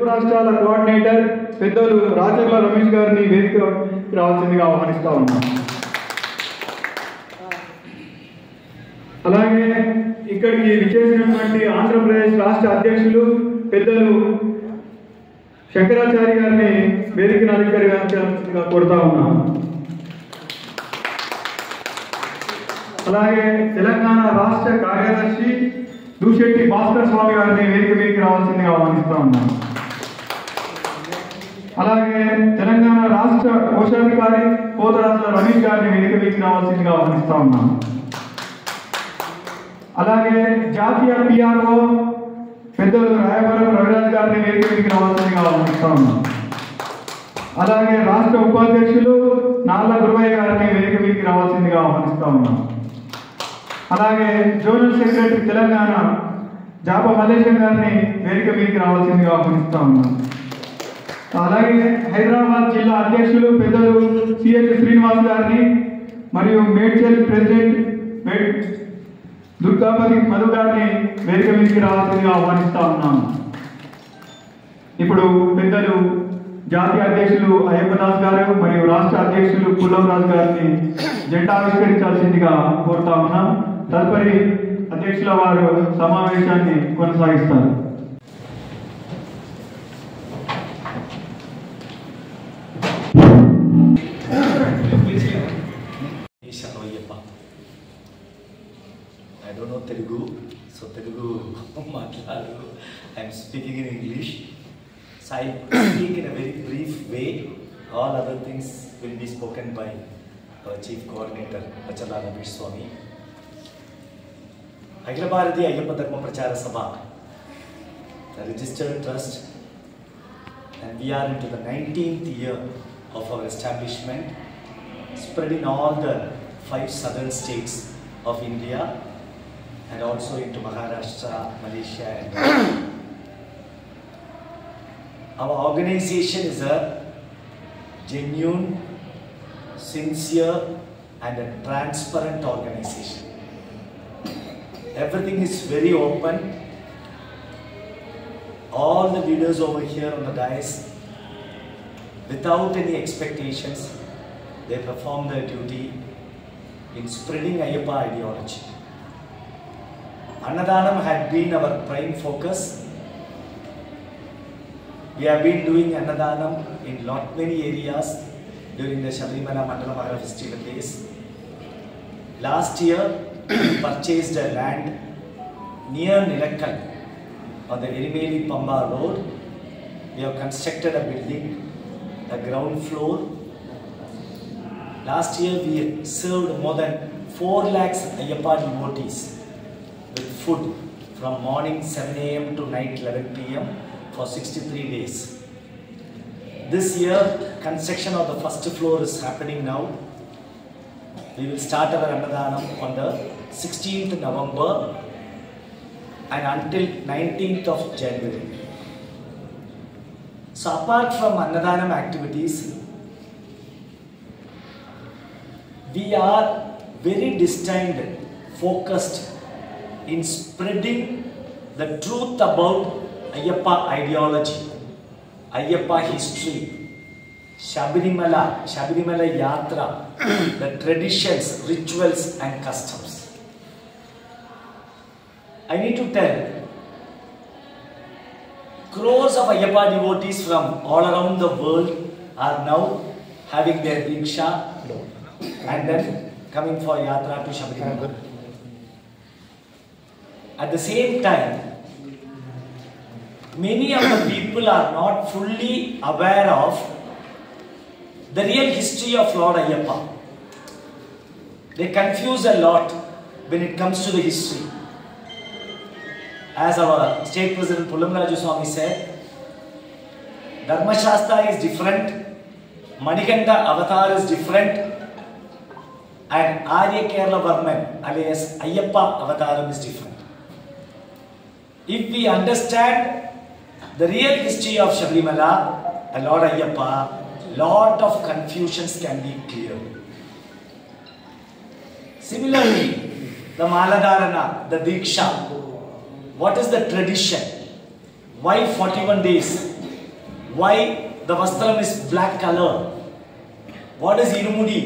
రాష్ట్రాల కోఆర్డినేటర్ పెద్దలు రాచర్ల రమేష్ గారిని వేదిక రావాల్సిందిగా ఆహ్వానిస్తా ఉన్నాం. అలాగే ఇక్కడికి విచ్చేసినటువంటి ఆంధ్రప్రదేశ్ రాష్ట్ర అధ్యక్షులు పెద్దలు శంకరాచారి గారిని వేదికను అలంకరించాల్సిందిగా కోరుతా ఉన్నాం. అలాగే తెలంగాణ రాష్ట్ర కార్యదర్శి దూశెట్టి భాస్కర్ స్వామి గారిని వేదిక మీదకి రావాల్సిందిగా ఆహ్వానిస్తా ఉన్నాం. అలాగే తెలంగాణ రాష్ట్ర కోశాధికారి కోదరాజుల రమేష్ గారిని వేదిక మీదకి రావాల్సిందిగా ఆహ్వానిస్తా ఉన్నాం. అలాగే జాతీయ పిఆర్ఓ పెద్దలు రాయవరం రవిరాజ్ గారిని వేదిక మీదకి రావాల్సిందిగా ఆహ్వానిస్తా ఉన్నాం. అలాగే రాష్ట్ర ఉపాధ్యక్షులు నాళ్ళ గురువయ్య గారిని వేదిక మీదకి రావాల్సిందిగా ఆహ్వానిస్తా ఉన్నాం. అలాగే జోనల్ సెక్రటరీ తెలంగాణ జాప మల్లేశం గారిని వేదిక మీదకి రావాల్సిందిగా ఆహ్వానిస్తా ఉన్నాం. అలాగే హైదరాబాద్ జిల్లా అధ్యక్షులు పెద్దలు సిహెచ్ శ్రీనివాస్ గారిని మరియు మేడ్చల్ ప్రెసిడెంట్ దుర్గాపతి మధు గారిని వేదిక మీదకి రావాల్సిందిగా ఆహ్వానిస్తా ఉన్నాము. ఇప్పుడు పెద్దలు జాతీయ అధ్యక్షులు అయ్యప్పదాస్ గారు మరియు రాష్ట్ర అధ్యక్షులు పుల్లంరాజు గారిని జెండా ఆవిష్కరించాల్సిందిగా కోరుతా ఉన్నాం. తదుపరి అధ్యక్షుల వారు సమావేశాన్ని కొనసాగిస్తారు. I don't know Telugu, so Telugu matladu. I am speaking in English. So I speak in a very brief way. All other things will be spoken by our Chief Coordinator, Rachalar Ramesh Swami. Akhila Bharatiya Ayyappa Dharma Prachara Sabha, the registered trust, and we are into the 19th year of our establishment, spread in all the 5 southern states of India and also into Maharashtra, Malaysia and our organization is a genuine, sincere and a transparent organization. Everything is very open. All the leaders over here on the dais, without any expectations, they perform their duty in spreading Ayyappa ideology. Annadanam had been our prime focus. We have been doing Annadanam in many areas during the Sabarimala Mandala Mahara festival days. Last year, we purchased a land near Nilakkal on the Erimeli Pamba road. We have constructed a building, a ground floor. Last year, we served more than 4 lakhs Ayyappa devotees with food from morning 7 AM to night 11 PM for 63 days. This year, construction of the first floor is happening now. We will start our Annadanam on the 16th November and until 19th of January. So apart from Annadanam activities, we are very destined, focused in spreading the truth about Ayyappa ideology, Ayyappa history, Sabarimala Yatra, the traditions, rituals and customs. I need to tell, crores of Ayyappa devotees from all around the world are now having their Diksha and then coming for Yatra to Sabarimala. At the same time, many of the people are not fully aware of the real history of Lord Ayyappa. They confuse a lot when it comes to the history. As our State President Pullamraju Swami said, Dharma Shastra is different, Manikanta Avatar is different, and Arya Kerala Varman alias Ayyappa Avataram is different. If we understand the real history of Sabarimala and Lord Ayyappa, lot of confusions can be cleared. Similarly, the Maladharana, the Diksha, what is the tradition? Why 41 days? Why the vastram is black color? What is irumudi?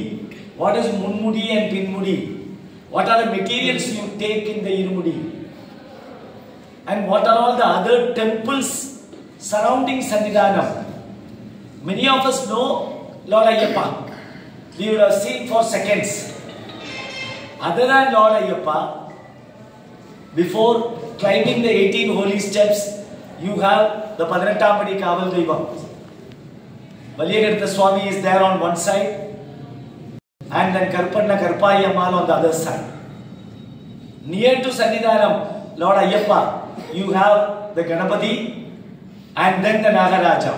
What is munmudi and pinmudi? What are the materials you take in the irumudi? And what are all the other temples surrounding Sannidhanam? Many of us know Lord Ayyappa. We would have seen for seconds. Other than Lord Ayyappa, before climbing the 18 holy steps, you have the Padanattamadi Kaval Deivam. Valiyagadatha Swami is there on one side, and then Karpanna Karpayammal on the other side. Near to Sannidhanam, Lord Ayyappa, you have the Ganapati and then the Nagaraja.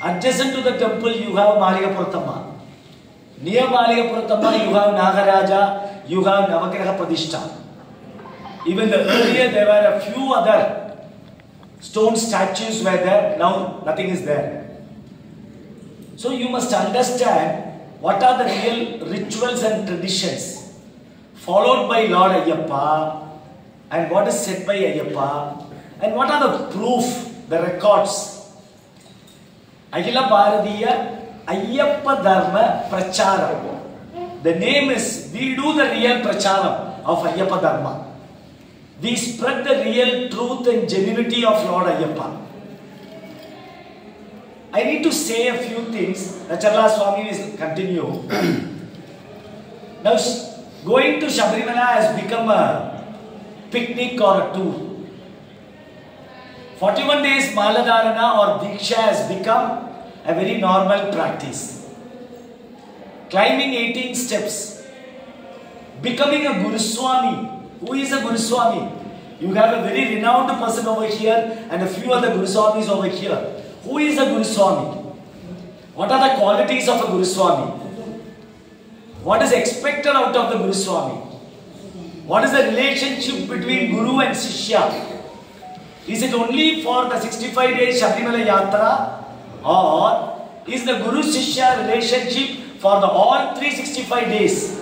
Adjacent to the temple, you have Maligapurathamma. Near Maligapurathamma, you have Nagaraja, you have Navagraha Pradishta. Even earlier, there were a few other stone statues were there. Now, nothing is there. So, you must understand what are the real rituals and traditions followed by Lord Ayyappa, and what is said by Ayyappa, and what are the proof, the records. Akhila Bharatiya Ayyappa Dharma Pracharam. The name is, we do the real Pracharam of Ayyappa Dharma. We spread the real truth and genuinity of Lord Ayyappa. I need to say a few things. Nacharla Swami will continue. Now, going to Sabrimala has become a picnic or a tour. 41 days Maladharana or Diksha has become a very normal practice. Climbing 18 steps. Becoming a Guru Swami. Who is a Guru Swami? You have a very renowned person over here and a few other Guru Swamis over here. Who is a Guru Swami? What are the qualities of a Guru Swami? What is expected out of the Guru Swami? What is the relationship between Guru and Shishya? Is it only for the 65 days Sabrimala Yatra, or is the Guru Shishya relationship for the all 365 days?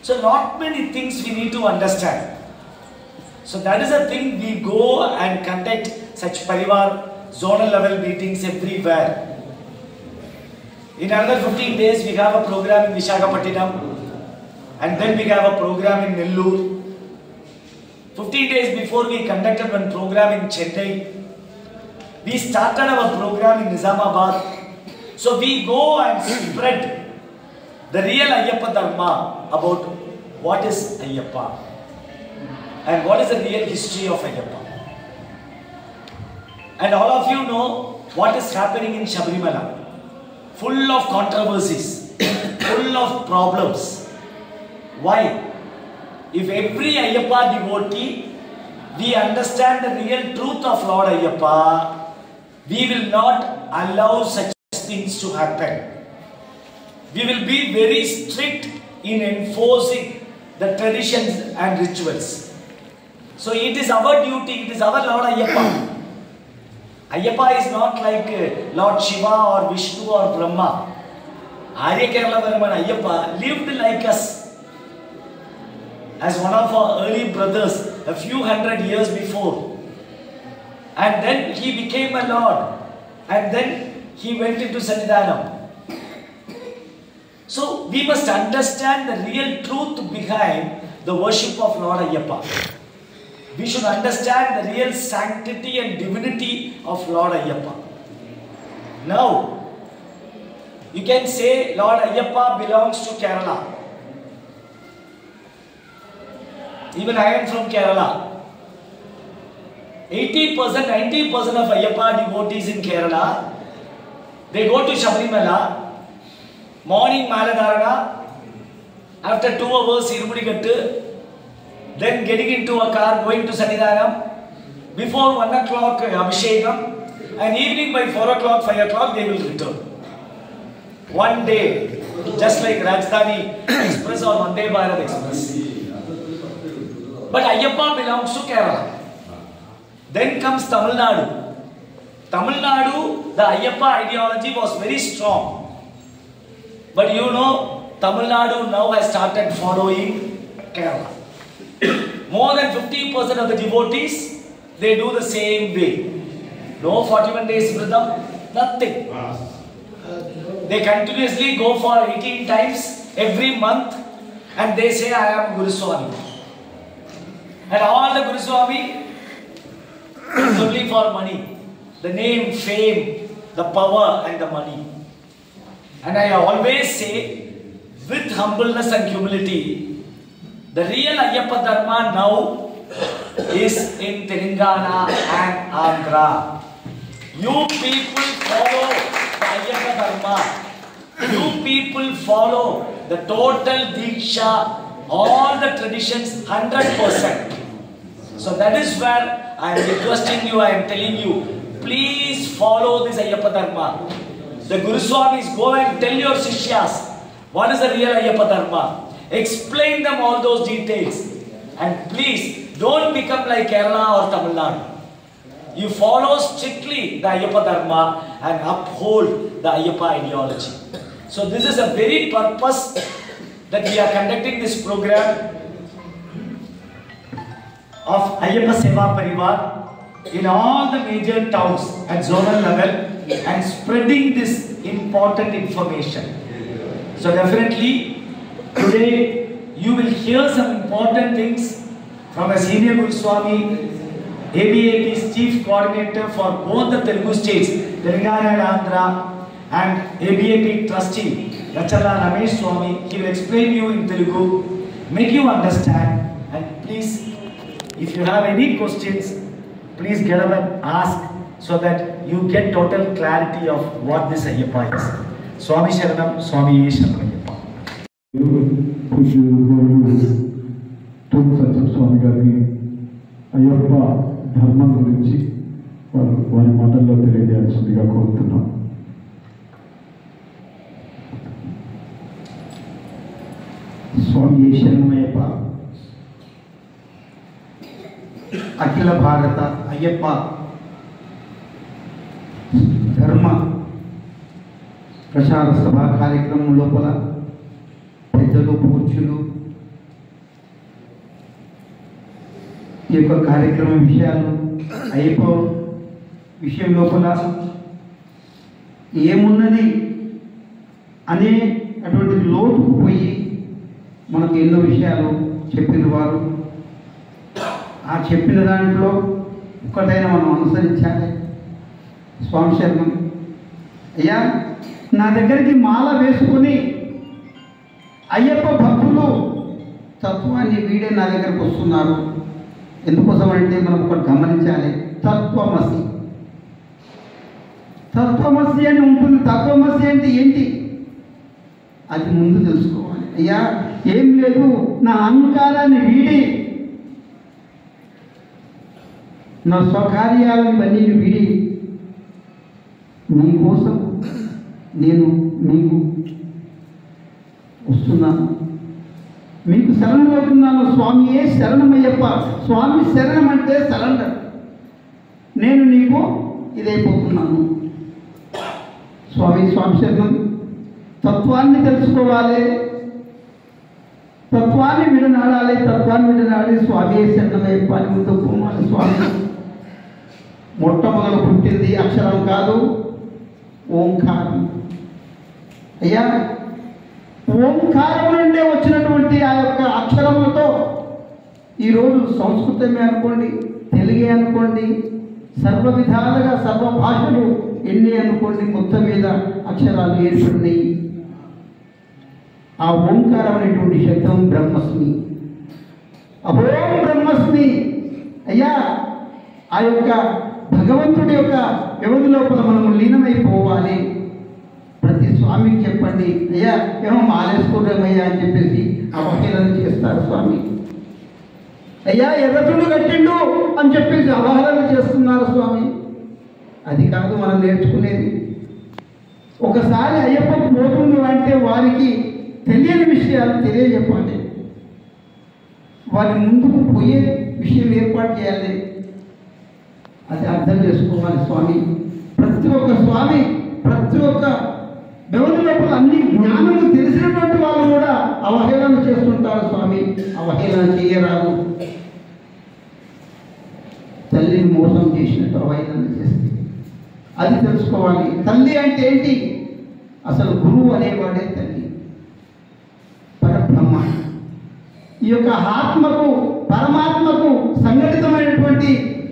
So not many things we need to understand. So that is a thing, we go and conduct such Parivar zonal level meetings everywhere. In another 15 days we have a program in Visakhapatnam, and then we have a program in Nellore. 15 days before we conducted one program in Chennai. We started our program in Nizamabad. So we go and spread the real Ayyappa Dharma about what is Ayyappa and what is the real history of Ayyappa. And all of you know what is happening in Sabrimala. Full of controversies, full of problems. Why? If every Ayyappa devotee, we understand the real truth of Lord Ayyappa, we will not allow such things to happen. We will be very strict in enforcing the traditions and rituals. So it is our duty, it is our Lord Ayyappa. Ayyappa is not like Lord Shiva or Vishnu or Brahma. Arya Kerala Varman Ayyappa lived like us. As one of our early brothers a few hundred years before. And then he became a Lord. And then he went into Sannidhanam. So we must understand the real truth behind the worship of Lord Ayyappa. We should understand the real sanctity and divinity of Lord Ayyappa. Now, you can say Lord Ayyappa belongs to Kerala. Even I am from Kerala. 80%, 90% of Ayyappa devotees in Kerala, they go to Sabrimala, morning Maladharana, after 2 hours Irumudigattu, then getting into a car, going to Sannidhanam, before 1 o'clock Abhishekam, and evening by 4 o'clock, 5 o'clock they will return. One day, just like Rajdhani Express or Vande Bharat Express. But Ayyappa belongs to Kerala. Then comes Tamil Nadu. Tamil Nadu, the Ayyappa ideology was very strong. But you know, Tamil Nadu now has started following Kerala. More than 50% of the devotees, they do the same way. No 41 days Vritam, nothing. They continuously go for 18 times every month and they say, I am Guru Swami. And all the Guru Swami is only for money. The name, fame, the power and the money. And I always say, with humbleness and humility, the real Ayyappa Dharma now is in Telangana and Andhra. You people follow the Ayyappa Dharma. You people follow the total Diksha, all the traditions 100%. So that is where I am requesting you, I am telling you, please follow this Ayyappa Dharma. The Guru Swamis, go and tell your Shishyas what is the real Ayyappa Dharma. Explain them all those details. And please, don't become like Kerala or Tamil Nadu. You follow strictly the Ayyappa Dharma and uphold the Ayyappa ideology. So this is a very purpose that we are conducting this program of Ayyappa Seva Parivar in all the major towns at zonal level and spreading this important information. So definitely today you will hear some important things from a senior Guru Swami, ABAP's chief coordinator for both the Telugu states, Telangana and Andhra, and ABAP trustee, Rachala Ramesh Swami. He will explain you in Telugu, make you understand, and please, if you have any questions, please get up and ask so that you get total clarity of what this Ayyappa is. Swami Sharanam, Swami Sharanam Ayyappa. Swami Gari Ayyappa Dharma గురించి వారి మాటల్లో తెలియజేయాల్సిందిగా కోరుతున్నాం. స్వామి శరణమయ్యప్ప అఖిల భారత అయ్యప్ప ధర్మ ప్రచార సభ కార్యక్రమం లోపల పెద్దలు పూజ్యులు ఈ యొక్క కార్యక్రమం విషయాలు అయ్యప్ప విషయం లోపల ఏమున్నది అనే అటువంటి లోతుకు పోయి మనకు ఎన్నో విషయాలు చెప్పిన వారు. ఆ చెప్పిన దాంట్లో ఒక్కటైనా మనం అనుసరించాలి. స్వామి శరణం అయ్యా, నా దగ్గరికి మాల వేసుకొని అయ్యప్ప భక్తులు తత్వాన్ని వీడే నా దగ్గరకు వస్తున్నారు. ఎందుకోసం అంటే మనం ఒకటి గమనించాలి. తత్వమసి, తత్వమసి అని ఉంటుంది. తత్వమసి అంటే ఏంటి అది ముందు తెలుసుకోవాలి. అయ్యా ఏం లేదు, నా అహంకారాన్ని వీడి, నా స్వకార్యాలను ఇవన్నీ వీడి మీకోసం నేను మీకు వస్తున్నాను, మీకు శరణమవుతున్నాను. స్వామియే శరణమయ్యప్ప. స్వామి శరణం అంటే సరెండర్. నేను నీకు ఇదైపోతున్నాను. స్వామి శరణం. తత్వాన్ని తెలుసుకోవాలి, తత్వాన్ని విడనాడాలి, తత్వాన్ని విడనాడి స్వామియే శరణమయ్యప్ప అని ముందు పోవాలి. స్వామి మొట్టమొదలు పుట్టింది అక్షరం కాదు, ఓంకారం. అయ్యా ఓంకారం నుండే వచ్చినటువంటి ఆ యొక్క అక్షరములతో ఈరోజు సంస్కృతమే అనుకోండి, తెలుగే అనుకోండి, సర్వ విధాలుగా సర్వ భాషలు ఎన్ని అనుకోండి, మొత్తం మీద అక్షరాలు ఏర్పడినాయి. ఆ ఓంకారం అనేటువంటి శబ్దం బ్రహ్మస్మి, అహోం బ్రహ్మస్మి. అయ్యా ఆ యొక్క భగవంతుడి యొక్క వ్యవధి లోపల మనము లీనమైపోవాలి. ప్రతి స్వామికి చెప్పండి, అయ్యా ఏమో మాలేసుకోవడమయ్యా అని చెప్పేసి అవహేళన చేస్తారు స్వామి. అయ్యా ఎర్రతుడు కట్టిండు అని చెప్పేసి అవహేళన చేస్తున్నారు స్వామి. అది కాదు మనం నేర్చుకునేది. ఒకసారి అయ్యప్ప పోతుంది అంటే వారికి తెలియని విషయాలు తెలియజెప్పాలి, వారి ముందుకు పోయే విషయం ఏర్పాటు చేయాలి. అది అర్థం చేసుకోవాలి స్వామి. ప్రతి ఒక్క స్వామి ప్రతి ఒక్క వ్యవధి లోపల అన్ని జ్ఞానము తెలిసినటువంటి వాళ్ళు కూడా అవహేళన చేస్తుంటారు స్వామి. అవహేళన చేయరాదు. తల్లిని మోసం చేసినట్టు అవహేళన చేస్తే అది తెలుసుకోవాలి. తల్లి అంటే ఏంటి? అసలు గురువు అనేవాడే తల్లి, పరబ్రహ్మ. ఈ యొక్క ఆత్మకు పరమాత్మకు సంఘటితమైనటువంటి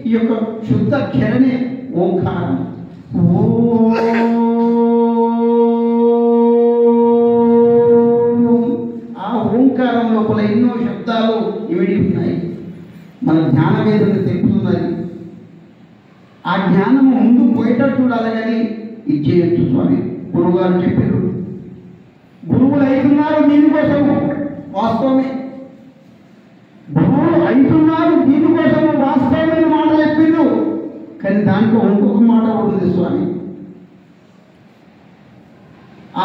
ఈ యొక్క శుద్ధ క్షరణే ఓంకారం. ఆ ఓంకారం లోపల ఎన్నో శబ్దాలు ఇమిడి ఉన్నాయి. మన జ్ఞానవేదన తెలుపుతున్నది. ఆ జ్ఞానము ముందు పోయేటట్టు చూడాలి, కానీ ఇచ్చేయచ్చు. స్వామి గురువుగారు చెప్పారు, గురువులు అవుతున్నారు దీనికోసము. వాస్తవమే, గురువులు అవుతున్నారు దీనికోసము, వాస్తవమైన మాట చెప్పిండు. కానీ దాంట్లో ఇంకొక మాట ఉంటుంది స్వామి.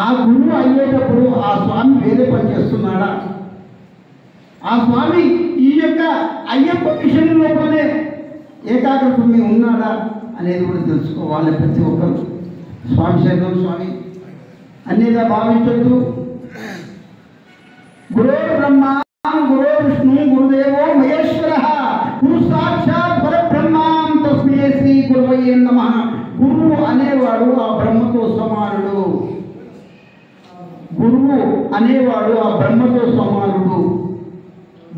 ఆ గురువు అయ్యేటప్పుడు ఆ స్వామి వేరే పని చేస్తున్నాడా, ఆ స్వామి ఈ యొక్క అయ్యప్ప విషయం లోపలనే ఏకాగ్రత మీద ఉన్నాడా అనేది కూడా తెలుసుకోవాలి ప్రతి ఒక్కరు. స్వామి శరణం స్వామి. అన్నిగా భావించొద్దు. గురో బ్రహ్మ గురో విష్ణు గురుదేవో మహేశ్వర గురు సాక్షాత్ పరబ్రహ్మం తస్మై శ్రీ గురవయ్యే నమః. గురువు అనేవాడు ఆ బ్రహ్మతో సమానుడు. గురువు అనేవాడు ఆ బ్రహ్మతో సమానుడు.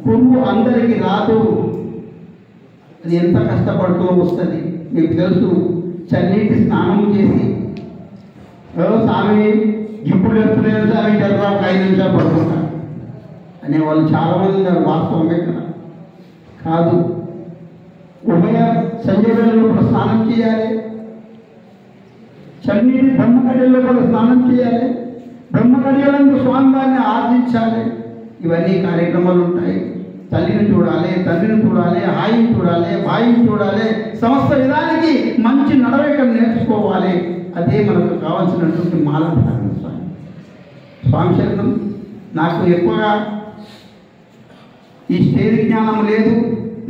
గురువు అందరికీ రాదు. అది ఎంత కష్టపడుతూ వస్తుంది మీకు తెలుసు. చన్నీటి స్నానం చేసి స్వామి ఇప్పుడు చెప్తున్నాను స్వామి జరగా ఒక 5 నిమిషాలు పడుకుంటా అనేవాళ్ళు చాలామంది ఉన్నారు. వాస్తవమే కదా? కాదు. ఉభయ సంజయలో కూడా స్నానం చేయాలి, చన్నీటి బ్రహ్మకడిలో కూడా స్నానం చేయాలి, బ్రహ్మకడియలందు స్వామివారిని ఆర్జించాలి. ఇవన్నీ కార్యక్రమాలు ఉంటాయి. తల్లిని చూడాలి, తండ్రిని చూడాలి, హాయిని చూడాలి, బాయిని చూడాలి. సమస్త విధానికి మంచి నడవడికలు నేర్చుకోవాలి. అదే మనకు కావాల్సినటువంటి మాలధారణ. స్వామి స్వామి శరణం. నాకు ఎక్కువగా ఈ స్టేజ్ జ్ఞానం లేదు.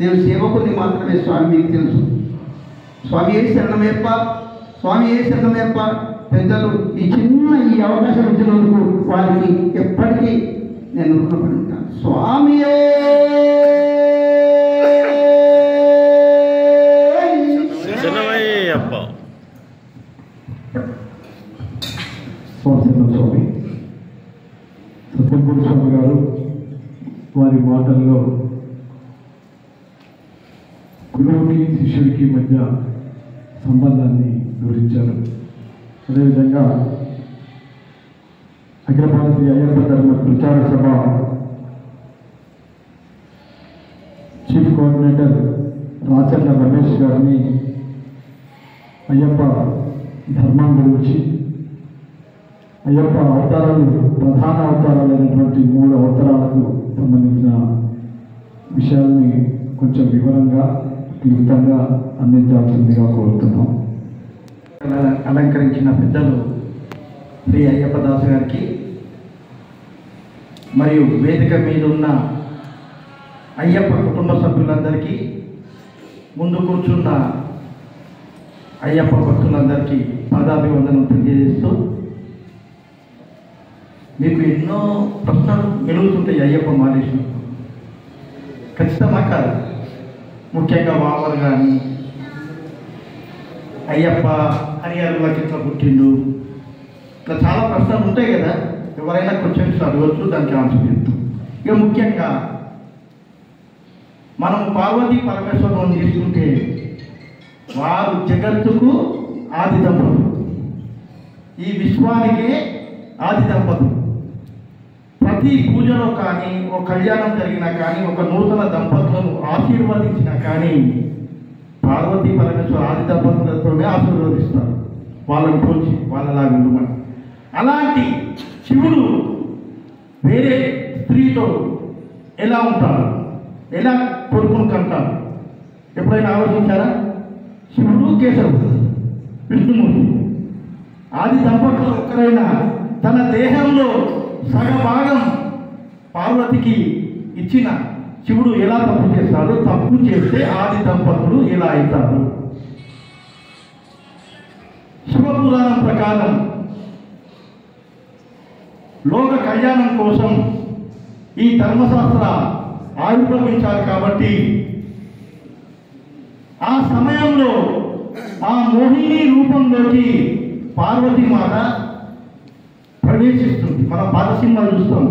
నేను సేవకుని మాత్రమే స్వామి, మీకు తెలుసు. స్వామి ఏ శరణమేప్ప, స్వామి ఏ శరణమేప్ప. పెద్దలు ఈ అవకాశం ఇచ్చినందుకు వారికి ఎప్పటికీ నేను రుణపడి ఉంటాను. స్వామియే స్వామి సత్యపూర్ స్వామి గారు వారి మాటల్లో గురువుకి శిష్యుడికి మధ్య సంబంధాన్ని వివరించారు. అదేవిధంగా అఖిల భారతీయ అయ్యప్ప ధర్మ ప్రచార సభ చీఫ్ కోఆర్డినేటర్ రాచర్ల రమేష్ గారిని అయ్యప్ప ధర్మం గురించి, అయ్యప్ప అవతారాలు, ప్రధాన అవతారాలైనటువంటి 3 అవతారాలకు సంబంధించిన విషయాల్ని కొంచెం వివరంగా క్లుప్తంగా అందించాల్సిందిగా కోరుతున్నాం. అలంకరించిన పెద్దలు శ్రీ అయ్యప్ప దాసు గారికి మరియు వేదిక మీద ఉన్న అయ్యప్ప కుటుంబ సభ్యులందరికీ, ముందు కూర్చున్న అయ్యప్ప భక్తులందరికీ పాదాభివందనం తెలియజేస్తూ, మీకు ఎన్నో ప్రశ్నలు మెలుగుతుంటాయి అయ్యప్ప మాలేశ్వరం. ఖచ్చితంగా కాదు. ముఖ్యంగా వావర్ కానీ అయ్యప్ప హరిహరులకి ఇట్లా పుట్టిండు, ఇట్లా చాలా ప్రశ్నలు ఉంటాయి కదా. ఎవరైనా క్వశ్చన్స్ అడగవచ్చు, దానికి ఆన్సర్ చెప్తాం. ఇక ముఖ్యంగా మనం పార్వతీ పరమేశ్వరం తీసుకుంటే వారు జగత్తుకు ఆది దంపతులు, ఈ విశ్వానికే ఆది దంపతులు. ప్రతి పూజలో కానీ, ఒక కళ్యాణం జరిగినా కానీ, ఒక నూతన దంపతులను ఆశీర్వదించినా కానీ పార్వతీ పరమేశ్వర ఆది దంపతులతోనే ఆశీర్వదిస్తారు, వాళ్ళని పోల్చి వాళ్ళలాగా ఉండమని. అలాంటి శివుడు వేరే స్త్రీతో ఎలా ఉంటాడు, ఎలా కొడుకును కంటాడు? ఎప్పుడైనా ఆలోచించారా? శివుడు కేశవుడు విష్ణుమూర్తి ఆది దంపతులు ఒక్కరైనా తన దేహంలో సగభాగం పార్వతికి ఇచ్చిన శివుడు ఎలా తప్పు చేస్తాడు? తప్పు చేస్తే ఆది దంపతులు ఎలా అవుతారు? శివపురాణం ప్రకారం లోక కళ్యాణం కోసం ఈ ధర్మశాస్త్ర ఆవిర్భవించాలి. కాబట్టి ఆ సమయంలో ఆ మోహిని రూపంలోకి పార్వతీమాత ప్రవేశిస్తుంది. మనం పాత సినిమాలు చూస్తాం,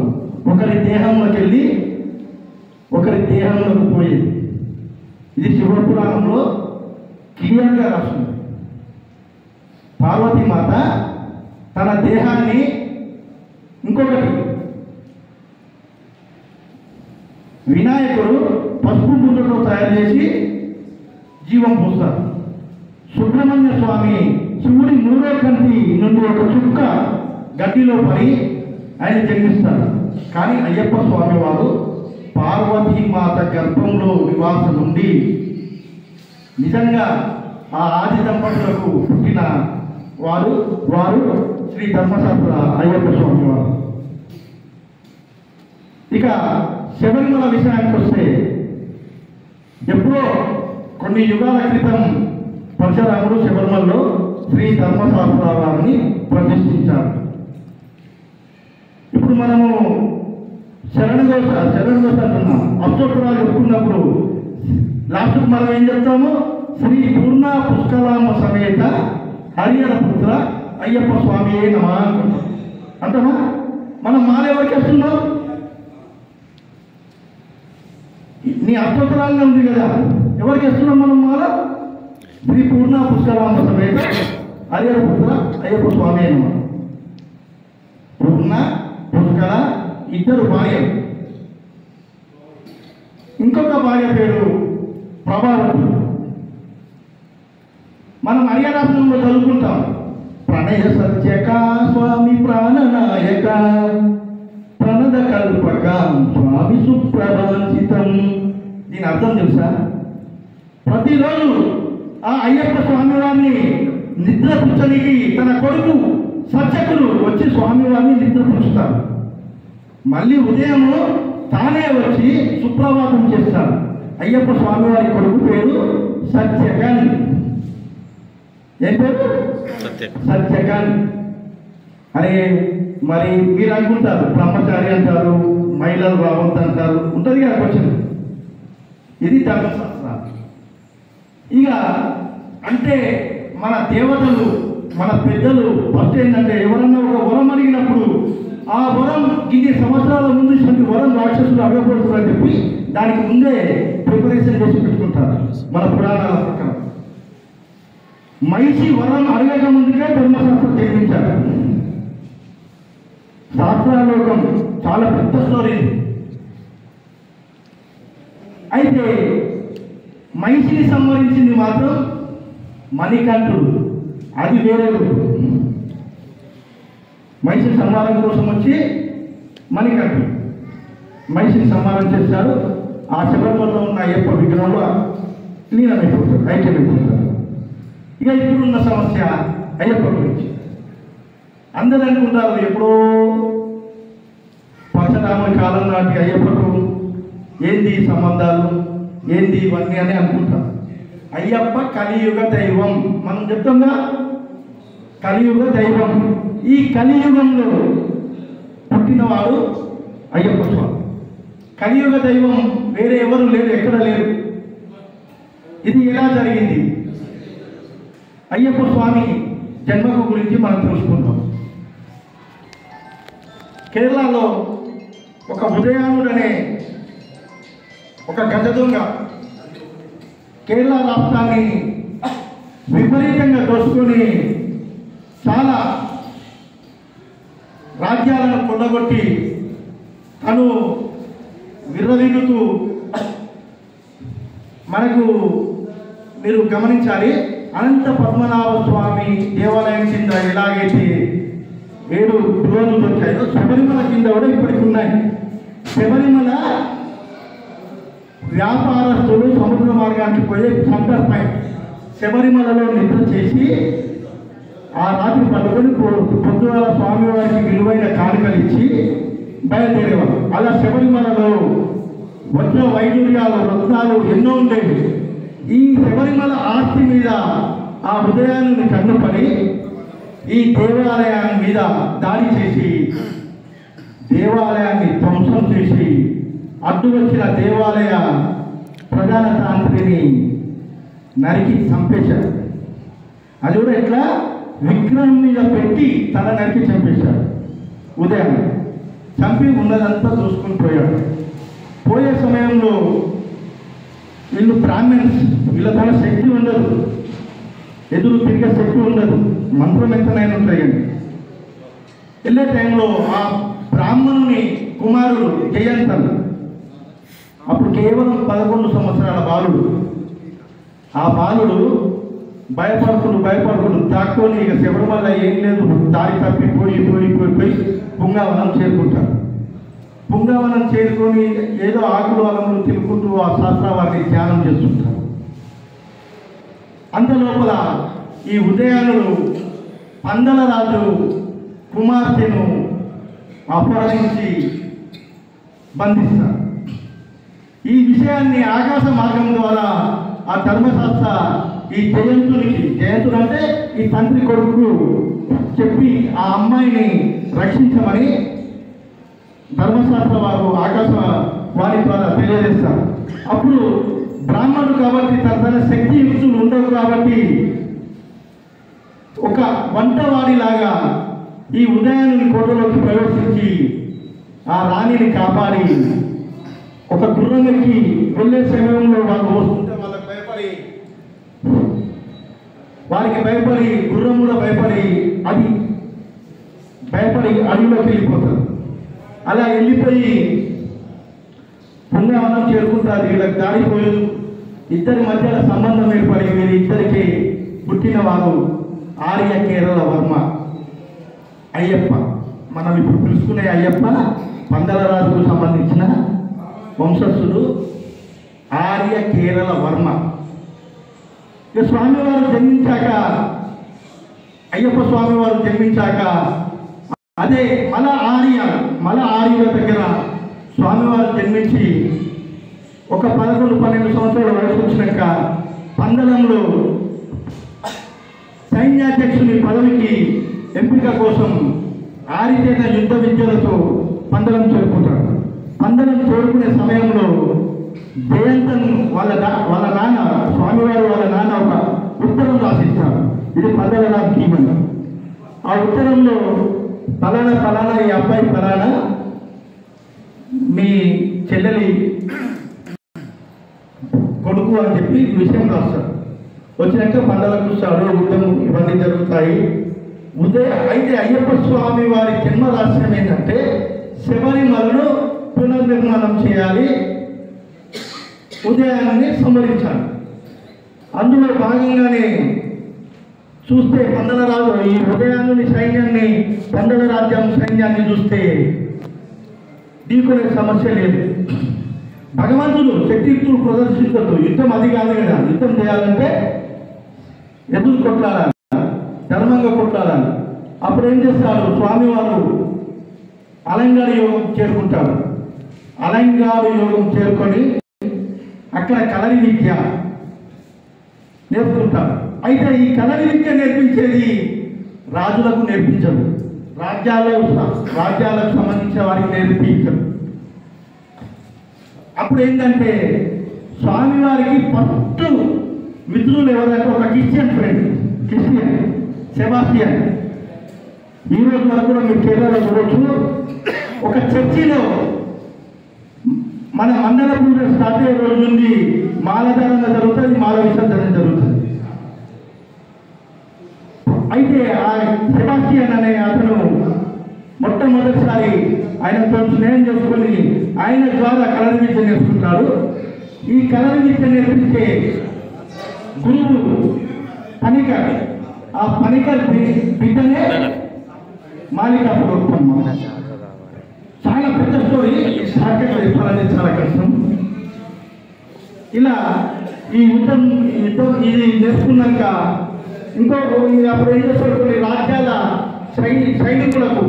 ఒకరి దేహంలోకి వెళ్ళి ఒకరి దేహంలోకి పోయేది. ఇది శివపురాణంలో క్లియర్గా రాస్తుంది. పార్వతీమాత తన దేహాన్ని ఇంకొకటి వినాయకుడు పసుపు ముద్దతో తయారు చేసి జీవం పోస్తారు. సుబ్రహ్మణ్య స్వామి శివుడి మూడో కంటి నుండి ఒక చుక్క గడ్డిలో పడి ఆయన జన్మిస్తారు. కానీ అయ్యప్ప స్వామి వారు పార్వతీమాత గర్భంలో నివాసం ఉండి నిజంగా ఆ ఆది దంపతులకు పుట్టిన వారు శ్రీ ధర్మశాస్త్ర అయ్యప్ప స్వామి వారు. ఇక శబరిమల విషయానికి వస్తే, ఎప్పుడో కొన్ని యుగాల క్రితం పరశురాముడు శబరిమలలో శ్రీ ధర్మశాస్త్ర వారిని ప్రతిష్ఠించారు. ఇప్పుడు మనము శరణఘోష అంటున్నాం, అష్టోత్తరాలు చెప్పుకున్నప్పుడు లాస్ట్కు మనం ఏం చెప్తాము? శ్రీ పూర్ణ పుష్కలామ సమేత హరిహర పుత్ర అయ్యప్ప స్వామి నమః అనుకుంటాం. అంటమా? మనం మాల ఎవరికి వేస్తున్నాం? నీ అష్టోత్తరాలుగా ఉంది కదా, ఎవరికి వేస్తున్నాం మనం మాల? శ్రీ పూర్ణ పుష్కలామ సమేత హరిహర పుత్ర అయ్యప్ప స్వామి నమః. పూర్ణ పుష్కల ఇద్దరు భార్యలు, ఇంకొక భార్య పేరు ప్రభావతి. మనం హరిహరాసనంలో చదువుకుంటాం, ప్రణయ సత్యక స్వామి ప్రాణనాయక ప్రణద కల్పక స్వామి సుప్రభాషితం. దీని అర్థం తెలుసా? ప్రతిరోజు ఆ అయ్యప్ప స్వామి వారిని నిద్రపుచ్చనికి తన కొడుకు సత్యకులు వచ్చి స్వామివారిని నిద్రపుచ్చుతారు. మళ్ళీ ఉదయము తానే వచ్చి సుప్రభాతం చేస్తాడు. అయ్యప్ప స్వామివారి కొడుకు పేరు సత్యకన్. ఏం పేరు? సత్యకన్. అరే మరి మీరు అనుకుంటారు బ్రహ్మచారి అంటారు, మహిళలు రావద్దు అంటారు, ఉంటుంది కదా క్వశ్చన్. ఇది ధర్మశాస్త్రం. ఇక అంటే మన దేవతలు మన పెద్దలు ఫస్ట్ ఏంటంటే, ఎవరన్నా ఒక వరం అడిగినప్పుడు ఆ వరం ఇన్ని సంవత్సరాల ముందు ఇటువంటి వరం రాక్షసులు అడగకూడదు అని చెప్పి దానికి ముందే ప్రిపరేషన్ చేసి పెట్టుకుంటారు మన పురాణాల ప్రకారం. మనిషి వరం అడగక ముందుకే ధర్మశాస్త్రం జన్మించారు. శాస్త్రాలోకం చాలా పెద్ద స్టోరీ. అయితే మనిషిని సంహరించింది మాత్రం మణికంఠుడు. అది వేరే రూపం. మనిషిని సంహారం కోసం వచ్చి మణికంఠుడు మనిషిని సంహారం చేశాడు. ఆ శబరిమలలో ఉన్న అయ్యప్ప విగ్రహంలో లీనమైపోతాడు, ఐక్యమైపోతాడు. ఇక ఇప్పుడున్న సమస్య అయ్యప్ప గురించి. అందరూ అనుకుంటారు ఎప్పుడో పరశురాముని కాలం నాటి అయ్యప్పకు ఏంది సంబంధాలు, ఏంది ఇవన్నీ అని అనుకుంటారు. అయ్యప్ప కలియుగ దైవం. మనం చెప్తాంగా కలియుగ దైవం. ఈ కలియుగంలో పుట్టినవాడు అయ్యప్ప స్వామి. కలియుగ దైవం వేరే ఎవరు లేరు, ఎక్కడ లేరు. ఇది ఎలా జరిగింది? అయ్యప్ప స్వామి జన్మకు గురించి మనం తెలుసుకుందాం. కేరళలో ఒక ఉదయానుడు అనే ఒక గజ దొంగ కేరళ రాష్ట్రాన్ని విపరీతంగా దోచుకొని చాలా రాజ్యాలను కొల్లగొట్టి తను విర్రవీగుతూ, మనకు మీరు గమనించాలి, అనంత పద్మనాభ స్వామి దేవాలయం కింద ఎలాగైతే 7 రోజులు దొరికాయో శబరిమల కింద కూడా ఇప్పటికి ఉన్నాయి. శబరిమల వ్యాపారస్తులు సముద్ర మార్గానికి పోయే సందర్భం శబరిమలలో నిద్ర చేసి ఆ రాత్రి పట్టుకొని పొద్దున స్వామివారికి విలువైన కానుకలు ఇచ్చి బయలుదేరేవారు. అలా శబరిమలలో వజ్ర వైడూర్యాలు రత్నాలు ఎన్నో ఉండేవి. ఈ శబరిమల ఆస్తి మీద ఆ ఉదయాన్ని కన్నుపడి ఈ దేవాలయాన్ని మీద దాడి చేసి దేవాలయాన్ని ధ్వంసం చేసి అడ్డు వచ్చిన దేవాలయ ప్రధాన తాంత్రిని నరికి చంపేశారు. అది కూడా ఎట్లా విగ్రహం మీద పెట్టి తల నరికి చంపేశాడు. ఉదయం చంపి ఉన్నదంతా చూసుకుని పోయాడు. పోయే సమయంలో వీళ్ళు బ్రాహ్మణ్స్, వీళ్ళ తన శక్తి ఉండదు, ఎదురు తిరిగే శక్తి ఉండదు, మంత్రం ఎంతనైనా ఉంటాయి. కానీ వెళ్ళే టైంలో ఆ బ్రాహ్మణుని కుమారుడు జయంతన్, అప్పుడు కేవలం 11 సంవత్సరాల బాలుడు. ఆ బాలుడు భయపడుకుడు దాక్కొని ఇక శబరిమల ఏం లేదు, దారి తప్పి పోయి పుంగావనం చేరుకుంటారు. పుంగావనం చేరుకొని ఏదో ఆకులు అలములు తినుకుంటూ ఆ శాస్త్రవారిని ధ్యానం చేస్తుంటారు. అంత లోపల ఈ ఉదయానుడు పందల రాజు కుమార్తెను అపహరించి బంధిస్తారు. ఈ విషయాన్ని ఆకాశ మార్గం ద్వారా ఆ ధర్మశాస్త్ర ఈ జయంతుడు అంటే ఈ తండ్రి కొడుకు చెప్పి ఆ అమ్మాయిని రక్షించమని ధర్మశాస్త్ర వారు ఆకాశ వారి ద్వారా తెలియజేస్తారు. అప్పుడు బ్రాహ్మణుడు కాబట్టి తన శక్తి యుక్తులు ఉండవు కాబట్టి ఒక వంటవాడిలాగా ఈ ఉదయాన్ని కోటలోకి ప్రవేశించి ఆ రాణిని కాపాడి ఒక గుర్రంకి వెళ్ళే సమయంలో వాళ్ళు వస్తుంటే వారికి భయపడి గుర్రం కూడా భయపడి అడవిలోకి వెళ్ళిపోతారు. అలా వెళ్ళిపోయి పుణ్యవనం చేరుకుంటారు. వీళ్ళకి దారిపోయి ఇద్దరి మధ్యలో సంబంధం ఏర్పడి వీరిద్దరికి పుట్టిన వారు ఆర్య కేరళ వర్మ అయ్యప్ప. మనం ఇప్పుడు పిలుచుకునే అయ్యప్ప పందల రాజుకు సంబంధించిన వంశస్థుడు ఆర్య కేరళ వర్మ. ఇక స్వామివారు జన్మించాక, అయ్యప్ప స్వామివారు జన్మించాక అదే మల ఆర్యుల దగ్గర స్వామివారు జన్మించి ఒక 11-12 సంవత్సరాల వయసు వచ్చినాక పందలంలో సైన్యాధ్యక్షుని పదవికి ఎంపిక కోసం ఆరితేన యుద్ధ విద్యలతో పందలం చేరుకుంటాడు. పందలం చేరుకునే సమయంలో జయంతన్ వాళ్ళ నాన్న స్వామివారు వాళ్ళ నాన్న ఒక ఉత్తరం రాసిస్తారు. ఇది పందల రాజకీయం. ఆ ఉత్తరంలో ఫలానా ఈ అబ్బాయి ఫలానా మీ చెల్లెలి కొడుకు అని చెప్పి విషయం రాస్తాడు. వచ్చినాక పండగలకు చూస్తాడు, యుద్ధం ఇవన్నీ జరుగుతాయి. అయితే అయ్యప్ప స్వామి వారి జన్మ రహస్యం ఏంటంటే శబరిమలను పునర్నిర్మాణం చేయాలి, ఉదయాన్ని సంహరించాలి. అందులో భాగంగానే చూస్తే పందలరాజు ఈ ఉదయాన్ని సైన్యాన్ని పందల రాజ్యం సైన్యాన్ని చూస్తే ఢీకొనే సమస్య లేదు. భగవంతుడు శక్తియుక్తులు ప్రదర్శించదు. యుద్ధం అది కాదు కదా, యుద్ధం చేయాలంటే ఎదురు కొట్లాడాలి, ధర్మంగా కొట్లాడాలి. అప్పుడు ఏం చేస్తాడు స్వామివారు అలంగారు యోగం చేరుకుంటాడు. అలంగారు యోగం చేరుకొని అక్కడ కలరి విద్య నేర్చుకుంటాడు. అయితే ఈ కలరి విద్య నేర్పించేది రాజులకు నేర్పించదు, రాజ్యాలకు సంబంధించిన వారికి నేర్పించదు. అప్పుడు ఏంటంటే స్వామివారికి ఫస్ట్ మిత్రులు ఎవరంటే ఒక క్రిస్టియన్ సెబాస్టియన్. ఈ రోజు వరకు కూడా మీరు కేరళలో చూడవచ్చు. ఒక చర్చిలో మన మండల పూజ స్టార్ట్ అయ్యే రోజు నుండి మాలధారణ జరుగుతుంది, మాల విసర్జన జరుగుతుంది. అయితే ఆ సెబాస్టియన్ అనే అతను మొట్టమొదటిసారి ఆయనతో స్నేహం చేసుకొని ఆయన ద్వారా కలరి విద్య నేర్చుకుంటాడు. ఈ కలరి విద్య నేర్పించే గురువు పనికర్, ఆ పనికర్ బిడ్డనే మాలికాపురం. చాలా పెద్ద స్టోరీ, షార్ట్కట్లో చెప్పాలంటే చాలా కష్టం. ఇలా ఈ యుద్ధం ఇది నేర్చుకున్నాక ఇంకో అప్పుడు ఏం చేస్తారు, కొన్ని రాజ్యాల సైనికులను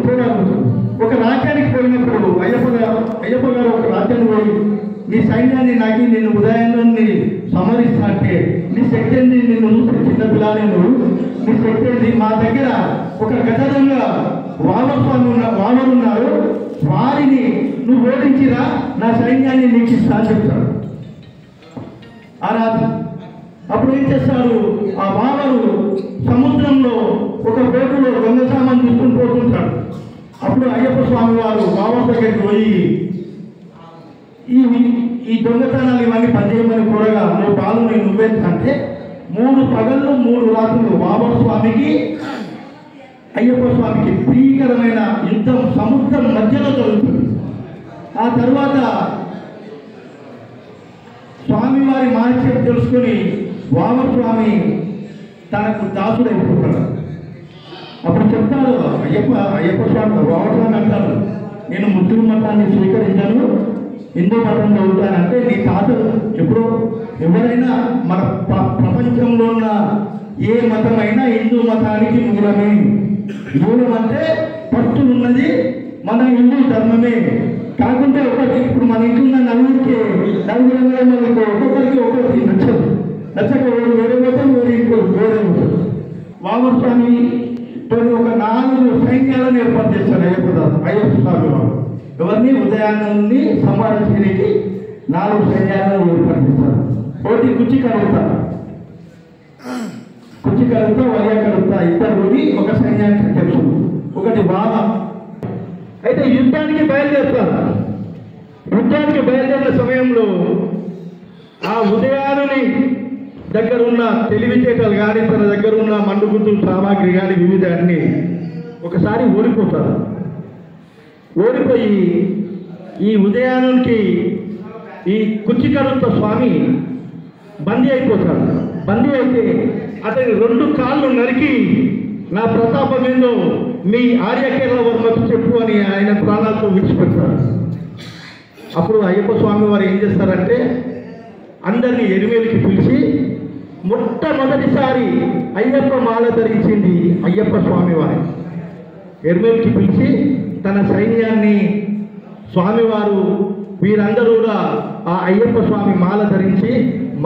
పోరాడుతారు. ఒక రాజ్యానికి పోయినప్పుడు అయ్యప్ప గారు ఒక రాజ్యాన్ని పోయి నీ సైన్యాన్ని నాకి నేను ఉదయాన్ని సమరిస్తా అంటే నీ శక్తి ఏంది, నిన్ను చూస్తే చిన్న పిల్లని నీ శక్తి ఏంది, మా దగ్గర ఒక గతంగా వానరు ఉన్నారు, వారిని నువ్వు ఓడించిరా నా సైన్యాన్ని నీకు ఇస్తా అని చెప్తాడు ఆ రాజు. అప్పుడు ఏం చేస్తారు, ఆ వానరు సముద్రంలో ఒక బోటులో దొంగ సామాన్ తీసుకుని పోతుంటాడు. అప్పుడు అయ్యప్ప స్వామి వారు బాబా దగ్గరికి పోయి ఈ దొంగతనాలు ఇవన్నీ పనిచేయమని కూడగా నువ్వు పాలు నేను నువ్వేంటే 3 పగళ్ళు 3 రాత్రులు బాబా స్వామికి అయ్యప్ప స్వామికి భీకరమైన యుద్ధం సముద్రం మధ్యలో జరుగుతుంది. ఆ తర్వాత స్వామివారి మహత్యం తెలుసుకుని వామస్వామి తనకు దాసుడైపోతాడు. అప్పుడు చెప్తాడు అయ్యప్ప స్వామి వామస్వామి అంటారు, నేను ముస్లిం మతాన్ని స్వీకరించాను, హిందూ మతంలో ఉంటానంటే నీ తాతలు ఎప్పుడో ఎవరైనా మన ప్రపంచంలో ఉన్న ఏ మతమైనా హిందూ మతానికి మూలమే. మూలం అంటే పట్టు ఉన్నది మన హిందూ ధర్మమే. కాకుంటే ఒకటి ఇప్పుడు మన ఇంట్లో నలుగురికి ఒక్కొక్కరికి ఒక్కొక్కటి నచ్చక వేరే మతం వేరే ఇంట్లో వేరే ఉంటుంది. వామస్వామి ఒక 4 సైన్యాలను ఏర్పాటు చేశారు అయ్యప్ప స్వామి వారు. ఎవరిని ఉదయాన్ని సంహరించడానికి 4 సైన్యాలను ఏర్పాటు చేశారు. ఒకటి కుచ్చి కడుగుతా వయ్య కడుగుతా ఇద్దరు ఒక సైన్యానికి తెలుసు, ఒకటి బాధ. అయితే యుద్ధానికి బయలుదేరుతారు. యుద్ధానికి బయలుదేరిన సమయంలో ఆ ఉదయాన్ని దగ్గర ఉన్న తెలివితేటలు కానీ తన దగ్గర ఉన్న మండుగుద్దు సామాగ్రి కానీ వివిధ అన్ని ఒకసారి ఓడిపోతారు. ఓడిపోయి ఈ ఉదయానికి ఈ కుచ్చికరుత స్వామి బందీ అయిపోతాడు. బందీ అయితే అతని 2 కాళ్ళు నరికి నా ప్రతాపం ఏందో మీ ఆర్యకేరళ వర్మకు చెప్పు అని ఆయన ప్రాణాలతో విడిచిపెడతారు. అప్పుడు అయ్యప్ప స్వామి వారు ఏం చేస్తారంటే అందరినీ ఎరిమేలికి పిలిచి మొట్టమొదటిసారి అయ్యప్ప మాల ధరించింది అయ్యప్ప స్వామి వారి. ఎరిమేలికి పిలిచి తన సైన్యాన్ని స్వామివారు వీరందరూ కూడా ఆ అయ్యప్ప స్వామి మాల ధరించి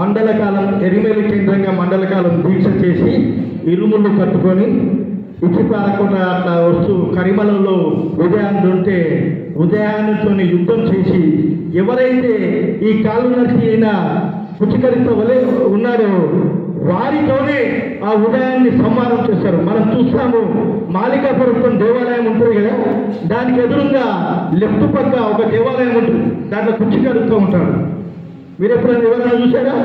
మండలకాలం ఎరిమేలి కేంద్రంగా మండలకాలం దీక్ష చేసి ఇరుముళ్ళు కట్టుకొని ఇచ్చిపారకుండా అట్లా వస్తూ కరిమలలో ఉదయాన్ని ఉంటే ఉదయాన్నితో యుద్ధం చేసి ఎవరైతే ఈ కాళ్ళు నరిచిన కుచికరిత వలె ఉన్నాడో వారితోనే ఆ ఉదయాన్ని సంహారం చేశారు. మనం చూస్తాము మాలికాపురం దేవాలయం ఉంటుంది కదా, దానికి ఎదురుగా లెఫ్ట్ పక్క ఒక దేవాలయం ఉంటుంది, దాంట్లో కుచికరుతూ ఉంటాడు. మీరు ఎప్పుడైనా ఎవరైనా చూసారా?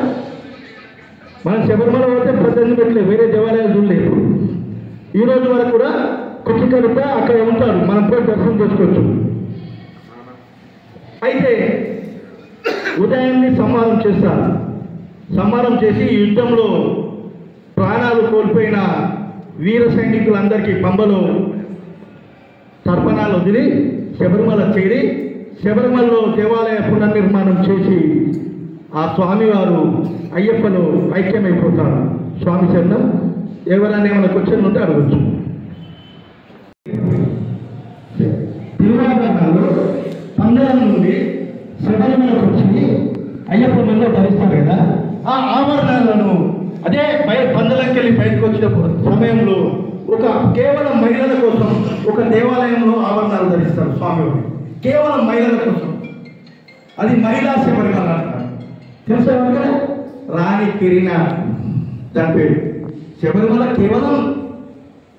మనం శబరిమల పోతే ప్రతిని పెట్టలేదు, వేరే దేవాలయాలు చూడలేదు. ఈ రోజు వరకు కూడా కుచికరుత అక్కడ ఉంటాడు, మనం పోయి దర్శనం చేసుకోవచ్చు. అయితే ఉదయాన్ని సంహారం చేస్తారు. సంహారం చేసి యుద్ధంలో ప్రాణాలు కోల్పోయిన వీర సైనికులందరికీ పంబలో తర్పణాలు వదిలి శబరిమల చేరి శబరిమలలో దేవాలయ పునర్నిర్మాణం చేసి ఆ స్వామివారు అయ్యప్పలో ఐక్యమైపోతారు. స్వామి చరణం. ఎవరైనా ఏమైనా క్వశ్చన్ ఉంటే అడగచ్చు. తిరువాభరణాలు పందరం నుండి శబరిమలకు వచ్చి అయ్యప్ప మెల్లో ధరిస్తారు కదా, ఆ ఆభరణాలను అదే పందలంకి వెళ్ళి బయటకు వచ్చినప్పుడు సమయంలో కేవలం మహిళల కోసం ఒక దేవాలయంలో ఆభరణాలు ధరిస్తారు స్వామివారు, కేవలం మహిళల కోసం. అది మహిళా శబరిమల అంటారు. తెలుసా కదా, రాణి కిరీన దాని పేరు. శబరిమల కేవలం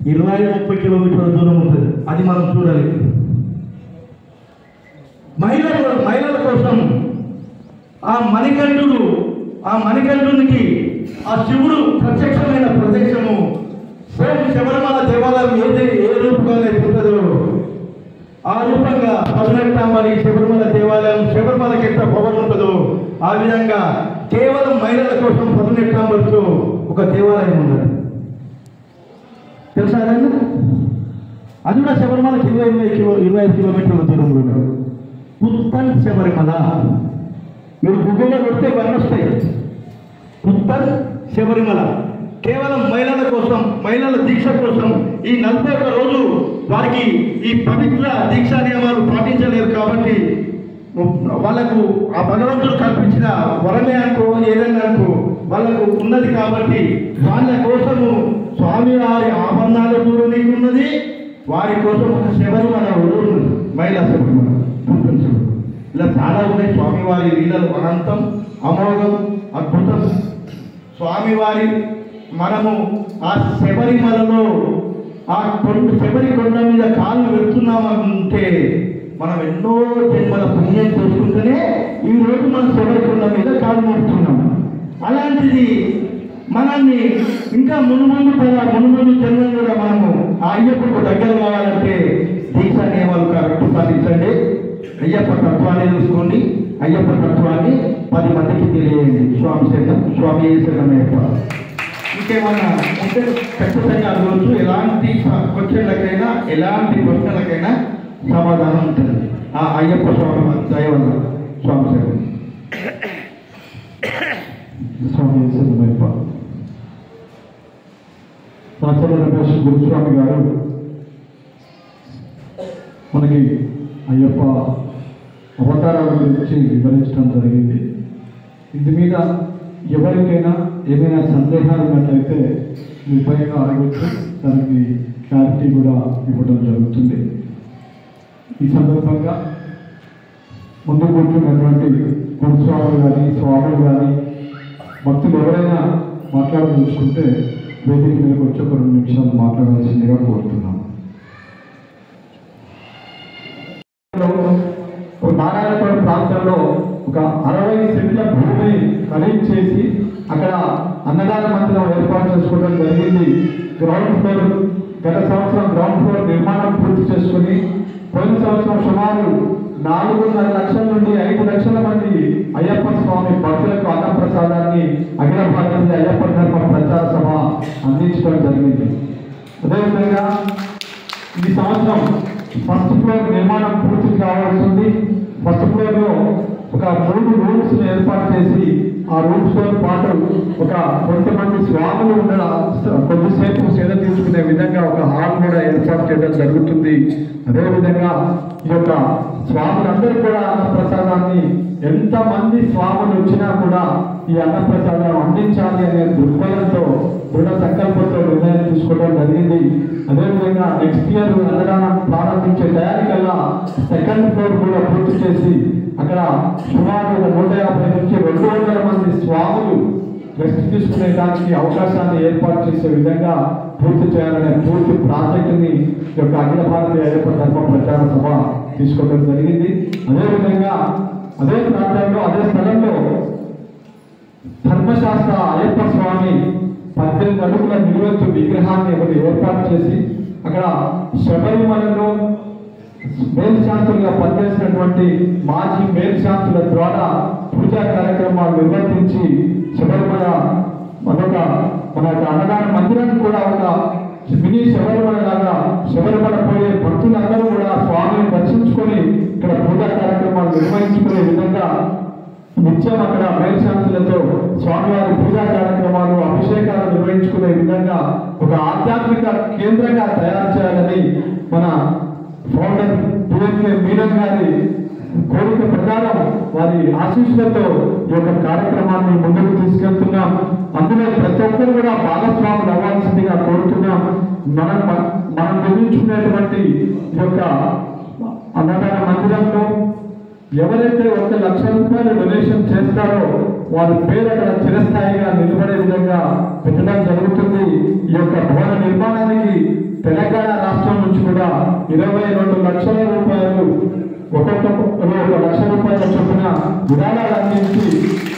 20-30 కిలోమీటర్ల దూరం ఉంటుంది, అది మనం చూడలేదు. మహిళల కోసం ఆ మణికంఠునికి ఆ శివుడు ప్రత్యక్షమైన ప్రదేశము శబరిమల దేవాలయం ఏ రూపంగా ఉంటుందో ఆ రూపంగా 18 శబరిమల దేవాలయం శబరిమలకి ఎంత పవర్ ఉంటుందో ఆ విధంగా కేవలం మహిళల కోసం 18 ఒక దేవాలయం ఉన్నది. తెలుసా అదన్నా? అది కూడా శబరిమలకి 25 కిలోమీటర్ల దూరంలో ఉన్నది. ఉత్తల్ శబరిమల మీరు గూగుల్లో కొడితే ఇవన్నీ వస్తాయి. ఉత్తల్ శబరిమల కేవలం మహిళల కోసం, మహిళల దీక్ష కోసం ఈ 41 రోజు వారికి ఈ పవిత్ర దీక్షా నియమాలు పాటించలేరు కాబట్టి వాళ్ళకు ఆ భగవంతుడు కల్పించిన వరమే అనుకో ఏదైనా అనుకో వాళ్ళకు ఉన్నది కాబట్టి వాళ్ళ కోసము స్వామివారి ఆభరణాల దూరం ఉన్నది, వారి కోసం ఒక శబరిమల ఉన్నది, మహిళా శబరిమల. ఇలా చాలా ఉన్నాయి స్వామివారి లీలలు. అనంతం, అమోఘం, అద్భుతం. స్వామివారి మనము ఆ శబరిమలలో శబరి కొండ మీద కాళ్ళు పెడుతున్నామంటే మనం ఎన్నో జన్మల పుణ్యం చేసుకుంటూనే ఈరోజు మనం శబరి కొండ మీద కాళ్ళు పెడుతున్నాం. అలాంటిది మనల్ని ఇంకా మునుముందు జన్మలు కూడా మనము ఆ అయ్యప్పకు దగ్గర కావాలంటే దీక్షా నియమాలు కరెక్ట్ పాటించండి. అయ్యప్ప తత్వాన్ని చూసుకోండి. అయ్యప్ప తత్వాన్ని 10 మందికి తెలియండి. స్వామి శరణం, స్వామి శరణమయ్యప్ప. ఇంకేమన్నా ఉంటే ఖచ్చితంగా అడగవచ్చు. ఎలాంటి క్వశ్చన్లకైనా ఎలాంటి ప్రశ్నలకైనా సమాధానం ఉంటుంది ఆ అయ్యప్ప స్వామి దయ వల్ల. స్వామి శరణం, స్వామి శరణమయ్యప్ప. రాచల రమేష్ గురుస్వామి గారు మనకి అయ్యప్ప అవతారాల గురించి వివరించడం జరిగింది. ఇందు మీద ఎవరికైనా ఏమైనా సందేహాలు ఉన్నట్లయితే నిర్భయంగా అడగవచ్చు. దానికి క్లారిటీ కూడా ఇవ్వడం జరుగుతుంది. ఈ సందర్భంగా ముందు కూర్చున్నటువంటి గురుస్వాములు కానీ స్వాములు కానీ భక్తులు ఎవరైనా మాట్లాడదలుచుకుంటే వేదిక మీదకి వచ్చి ఒక 2 నిమిషాలు మాట్లాడాల్సిందిగా కోరుతున్నాం. నారాయణపేట ప్రాంతంలో ఒక 60 సెంట్ల భూమి ఖరీదు చేసి అక్కడ అన్నదాన మందిరం ఏర్పాటు చేసుకోవడం జరిగింది. గ్రౌండ్ ఫ్లోర్ గత సంవత్సరం గ్రౌండ్ ఫ్లోర్ నిర్మాణం పూర్తి చేసుకుని పోయిన సంవత్సరం సుమారు 4.5 లక్షల నుండి 5 లక్షల మంది అయ్యప్ప స్వామి భక్తులకు అన్నప్రసాదాన్ని అఖిల భారతీయ అయ్యప్ప ధర్మ ప్రచార సభ అందించడం జరిగింది. అదేవిధంగా ఈ సంవత్సరం ఫస్ట్ ఫ్లోర్ నిర్మాణం పూర్తి కావాల్సింది. ఫస్ట్ ఫ్లోర్లో ఒక 3 రూమ్స్ ఏర్పాటు చేసి ఆ రూమ్స్తో పాటు ఒక కొంతమంది స్వాములు కొద్దిసేపు సేద తీసుకునే విధంగా ఒక హాల్ కూడా ఏర్పాటు చేయడం జరుగుతుంది. అదేవిధంగా ఈ యొక్క స్వాములందరూ కూడా అన్నప్రసాదాన్ని ఎంతమంది స్వాములు వచ్చినా కూడా ఈ అన్నప్రసాదం అందించాలి అనే దృక్పథంతో దృఢ సంకల్పంతో నిర్ణయం తీసుకోవడం జరిగింది. అదేవిధంగా నెక్స్ట్ ఇయర్ అన్నదానం ప్రారంభించే తయారీకల్లా 2nd ఫ్లోర్ కూడా పూర్తి చేసి అక్కడ సుమారు 150 నుంచి 200 మంది స్వాములు రెస్ట్ తీసుకునే దానికి అవకాశాన్ని ఏర్పాటు చేసే విధంగా పూర్తి చేయాలనే పూర్తి ప్రాజెక్టుని యొక్క అఖిల భారతీయ అయ్యప్ప ధర్మ ప్రచార సభ తీసుకోవడం జరిగింది. అదేవిధంగా అదే ప్రాంతంలో అదే స్థలంలో ధర్మశాస్త్ర అయ్యప్ప స్వామి 18 అడుగుల నిలువెత్తు విగ్రహాన్ని ఏర్పాటు చేసి అక్కడ శబరిమలలో మేల్శాంతులుగా పనిచేసినటువంటి మాజీ మేల్శాంతుల ద్వారా పూజా కార్యక్రమాలు నిర్వర్తించి శబరిమల మన అన్నదాన మందిరాన్ని కూడా ఒక మినీ శబరిమల లాగా శబరిమల పోయే భక్తులందరూ కూడా స్వామిని దర్శించుకొని ఇక్కడ పూజా కార్యక్రమాలు నిర్వహించుకునే విధంగా నిత్యం అక్కడ మేల్శాంతులతో స్వామివారి పూజా కార్యక్రమాలు అభిషేకాలు నిర్వహించుకునే విధంగా ఒక ఆధ్యాత్మిక కేంద్రంగా తయారు చేయాలని మన ఫౌండర్ పిఎన్కే మీనన్ గారి కోరిక ప్రకారం వారి ఆశీస్సులతో ఈ యొక్క కార్యక్రమాన్ని ముందుకు తీసుకెళ్తున్నాం. అందులో ప్రతి ఒక్కరు కూడా భాగస్వాములు అవ్వాల్సిందిగా కోరుతున్నాం. మనం నిర్మించుకునేటువంటి ఈ యొక్క అన్నదాన మందిరంలో ఎవరైతే 1 లక్ష రూపాయలు డొనేషన్ చేస్తారో వారి పేరు అక్కడ చిరస్థాయిగా నిలబడే విధంగా పెట్టడం జరుగుతుంది. ఈ యొక్క భవన నిర్మాణానికి తెలంగాణ రాష్ట్రం నుంచి కూడా 22 లక్షల రూపాయలు ఒక్కొక్క 1 లక్ష రూపాయల చొప్పున విరాళాలు అందించి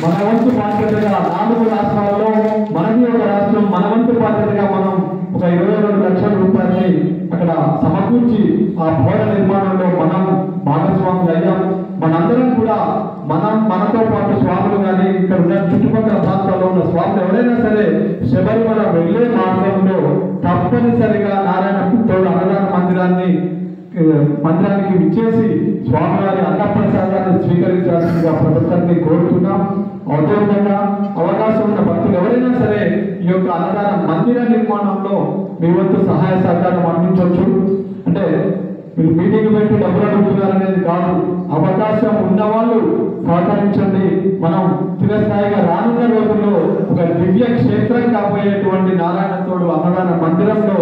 మన వంతు బాధ్యతగా 4 రాష్ట్రాల్లో మనది ఒక రాష్ట్రం మన వంతు బాధ్యతగా మనం ఒక 22 లక్షల రూపాయలని అక్కడ సమకూర్చి ఆ భవన నిర్మాణంలో మనం భాగస్వాములు అయ్యాం. మనందరం కూడా మనతో పాటు స్వాములు కానీ ఇక్కడ ఉన్న చుట్టుపక్కల ప్రాంతాల్లో ఉన్న స్వాములు ఎవరైనా సరే శబరిమల వెళ్ళే మార్గంలో తప్పనిసరిగా నారాయణపేట అన్నదాన మందిరానికి విచ్చేసి స్వామివారి అన్నప్రసాదాన్ని స్వీకరించాల్సిందిగా ప్రభుత్వాన్ని కోరుతున్నాం. అదేవిధంగా అవకాశం ఉన్న భక్తులు ఎవరైనా సరే ఈ యొక్క అన్నదాన మందిర నిర్మాణంలో మీ వంతు సహాయ సహకారం అందించవచ్చు. అంటే మీరు మీటింగ్ పెట్టి డబ్బులు అడుగుతున్నారనేది కాదు, అవకాశం ఉన్నవాళ్ళు సహకరించండి. మనం చిరస్థాయిగా రానున్న రోజుల్లో ఒక దివ్య క్షేత్రం కాబోయేటువంటి నారాయణతోడు అన్నదాన మందిరంలో